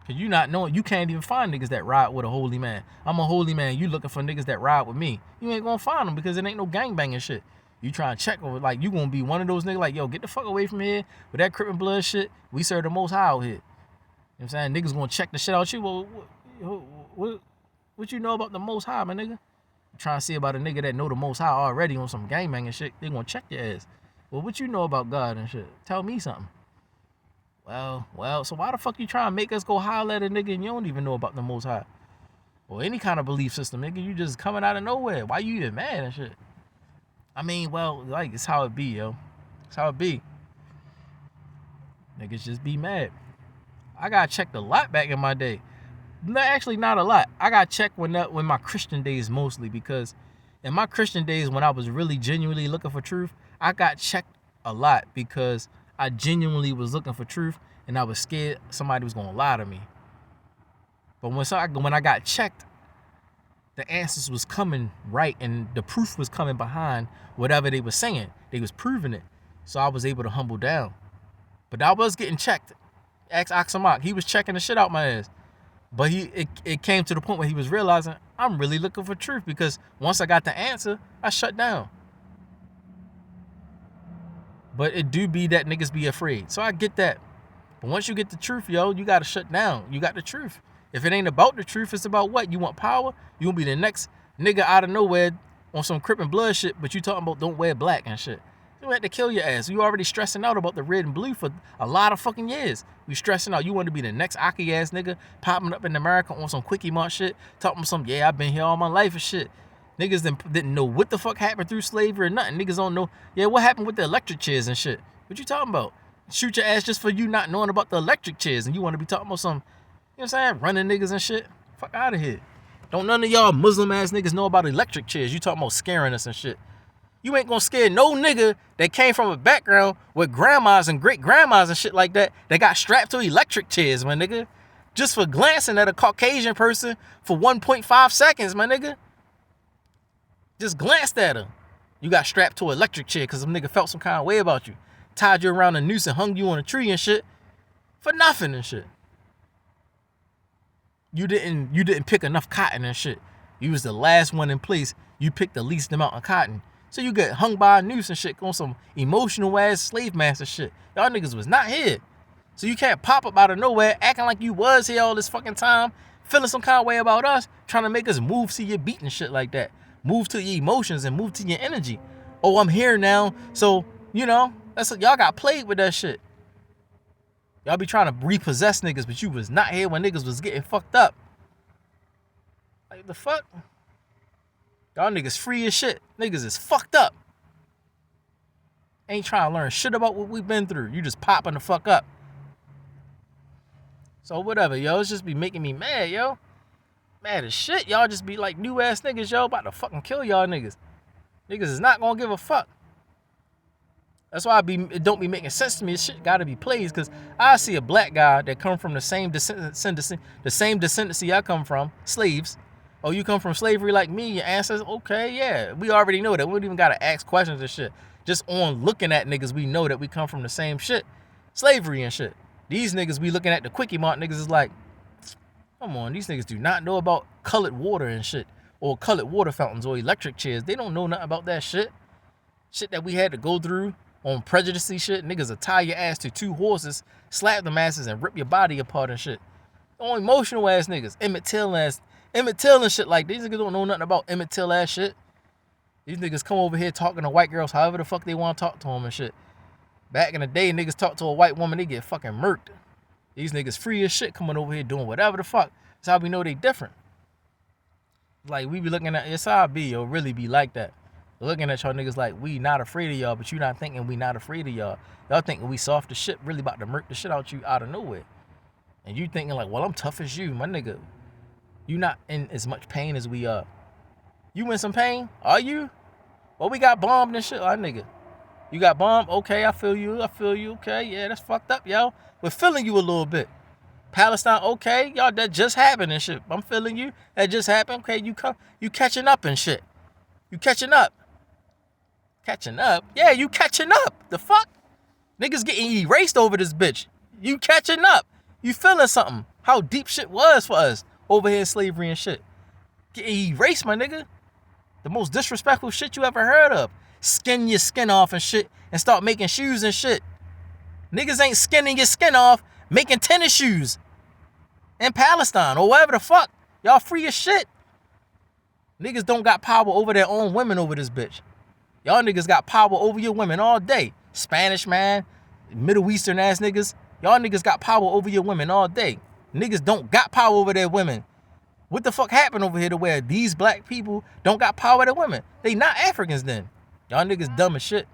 A: Cause you not knowing, you can't even find niggas that ride with a holy man. I'm a holy man. You looking for niggas that ride with me. You ain't gonna find them because it ain't no gangbanging shit. You try to check over, like, you gonna be one of those niggas like, yo, get the fuck away from here with that Crip and Blood shit. We serve the Most High out here. You know what I'm saying? Niggas gonna check the shit out you. Well, what you know about the Most High, my nigga? Trying to see about a nigga that know the Most High already on some gangbanging shit. They gonna check your ass. Well, what you know about God and shit? Tell me something. Well, so why the fuck you trying to make us go holler at a nigga and you don't even know about the Most High? Or any kind of belief system, nigga. You just coming out of nowhere. Why you even mad and shit? I mean, well, like, it's how it be, yo. It's how it be. Niggas just be mad. I got checked a lot back in my day. No, actually, not a lot. I got checked when my Christian days mostly, because in my Christian days when I was really genuinely looking for truth, I got checked a lot because I genuinely was looking for truth and I was scared somebody was gonna lie to me. But when I got checked, the answers was coming right and the proof was coming behind whatever they were saying. They was proving it. So I was able to humble down. But I was getting checked. Ask Aksamak. He was checking the shit out my ass. But it came to the point where he was realizing I'm really looking for truth, because once I got the answer, I shut down. But it do be that niggas be afraid. So I get that. But once you get the truth, yo, you got to shut down. You got the truth. If it ain't about the truth, it's about what? You want power? You want to be the next nigga out of nowhere on some Crip and Blood shit, but you talking about don't wear black and shit. You had to kill your ass. You already stressing out about the red and blue for a lot of fucking years. You stressing out. You want to be the next Aki ass nigga popping up in America on some Quickie Mart shit, talking some, yeah, I've been here all my life and shit. Niggas didn't know what the fuck happened through slavery or nothing. Niggas don't know, yeah, what happened with the electric chairs and shit. What you talking about? Shoot your ass just for you not knowing about the electric chairs and you want to be talking about some, you know what I'm saying, running niggas and shit. Fuck out of here. Don't none of y'all Muslim ass niggas know about electric chairs. You talking about scaring us and shit. You ain't gonna scare no nigga that came from a background with grandmas and great grandmas and shit like that got strapped to electric chairs, my nigga. Just for glancing at a Caucasian person for 1.5 seconds, my nigga. Just glanced at her. You got strapped to an electric chair because some nigga felt some kind of way about you. Tied you around a noose and hung you on a tree and shit. For nothing and shit. You didn't pick enough cotton and shit. You was the last one in place. You picked the least amount of cotton. So you get hung by a noose and shit on some emotional ass slave master shit. Y'all niggas was not here. So you can't pop up out of nowhere acting like you was here all this fucking time, feeling some kind of way about us, trying to make us move to your beat and shit like that. Move to your emotions and move to your energy. Oh, I'm here now. So, you know, y'all got played with that shit. Y'all be trying to repossess niggas, but you was not here when niggas was getting fucked up. Like, the fuck? Y'all niggas free as shit. Niggas is fucked up. Ain't trying to learn shit about what we've been through. You just popping the fuck up. So whatever, yo. It's just be making me mad, yo. Mad as shit. Y'all just be like new ass niggas, yo. About to fucking kill y'all niggas. Niggas is not gonna give a fuck. That's why it don't be making sense to me. This shit gotta be plays, because I see a black guy that come from the same descendancy I come from, slaves. Oh, you come from slavery like me, your ancestors? Okay, yeah. We already know that. We don't even gotta ask questions and shit. Just on looking at niggas, we know that we come from the same shit. Slavery and shit. These niggas we looking at the Quickie Mart niggas is like, come on, these niggas do not know about colored water and shit. Or colored water fountains or electric chairs. They don't know nothing about that shit. Shit that we had to go through on prejudice shit. Niggas will tie your ass to 2 horses, slap them asses, and rip your body apart and shit. On emotional ass niggas. Emmett Till and shit like these niggas don't know nothing about Emmett Till ass shit. These niggas come over here talking to white girls however the fuck they want to talk to them and shit. Back in the day, niggas talk to a white woman, they get fucking murked. These niggas free as shit coming over here doing whatever the fuck. That's how we know they different. Like, we be looking at, it's how I be, yo, really be like that. Looking at y'all niggas like, we not afraid of y'all, but you not thinking we not afraid of y'all. Y'all thinking we soft as shit, really about to murk the shit out you out of nowhere. And you thinking like, well, I'm tough as you, my nigga. You not in as much pain as we are. You in some pain? Are you? Well, we got bombed and shit, our nigga. You got bombed? Okay, I feel you. Okay, yeah, that's fucked up, yo. We're feeling you a little bit. Palestine, okay, y'all, that just happened and shit. I'm feeling you. That just happened. Okay, you catching up and shit. You catching up. Catching up? Yeah, you catching up. The fuck? Niggas getting erased over this bitch. You catching up. You feeling something. How deep shit was for us over here in slavery and shit. Getting erased, my nigga. The most disrespectful shit you ever heard of. Skin your skin off and shit and start making shoes and shit. Niggas ain't skinning your skin off making tennis shoes in Palestine or wherever the fuck. Y'all free as shit. Niggas don't got power over their own women over this bitch. Y'all niggas got power over your women all day. Spanish man, Middle Eastern ass niggas. Y'all niggas got power over your women all day. Niggas don't got power over their women. What the fuck happened over here to where these black people don't got power over their women? They not Africans then. Y'all niggas dumb as shit.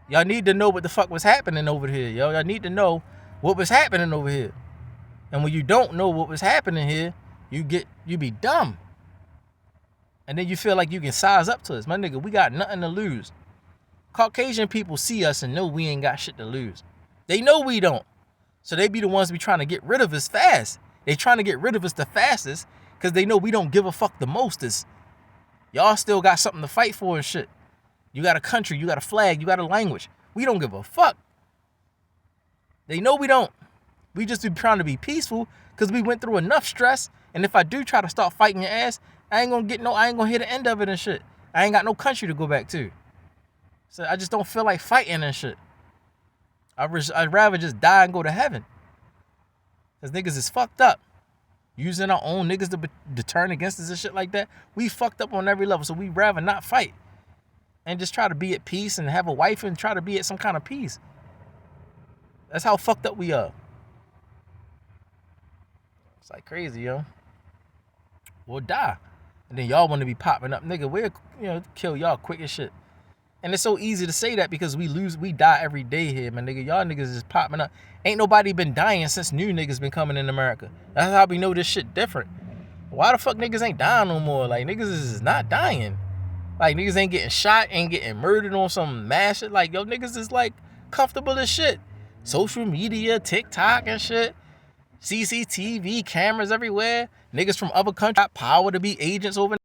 A: Y'all need to know what the fuck was happening over here, yo. Y'all need to know what was happening over here. And when you don't know what was happening here, you be dumb. And then you feel like you can size up to us. My nigga, we got nothing to lose. Caucasian people see us and know we ain't got shit to lose. They know we don't. So they be the ones be trying to get rid of us fast. They trying to get rid of us the fastest because they know we don't give a fuck the mostest. Y'all still got something to fight for and shit. You got a country, you got a flag, you got a language. We don't give a fuck. They know we don't. We just be trying to be peaceful because we went through enough stress. And if I do try to start fighting your ass, I ain't gonna hear the end of it and shit. I ain't got no country to go back to. So I just don't feel like fighting and shit. I'd rather just die and go to heaven. Because niggas is fucked up. Using our own niggas to turn against us and shit like that. We fucked up on every level. So we'd rather not fight. And just try to be at peace and have a wife and try to be at some kind of peace. That's how fucked up we are. It's like crazy, yo. We'll die. And then y'all want to be popping up. Nigga, we'll kill y'all quick as shit. And it's so easy to say that because we die every day here, man, nigga. Y'all niggas is popping up. Ain't nobody been dying since new niggas been coming in America. That's how we know this shit different. Why the fuck niggas ain't dying no more? Like, niggas is not dying. Like, niggas ain't getting shot, ain't getting murdered on some mass shit. Like, yo, niggas is, like, comfortable as shit. Social media, TikTok and shit. CCTV cameras everywhere. Niggas from other countries got power to be agents over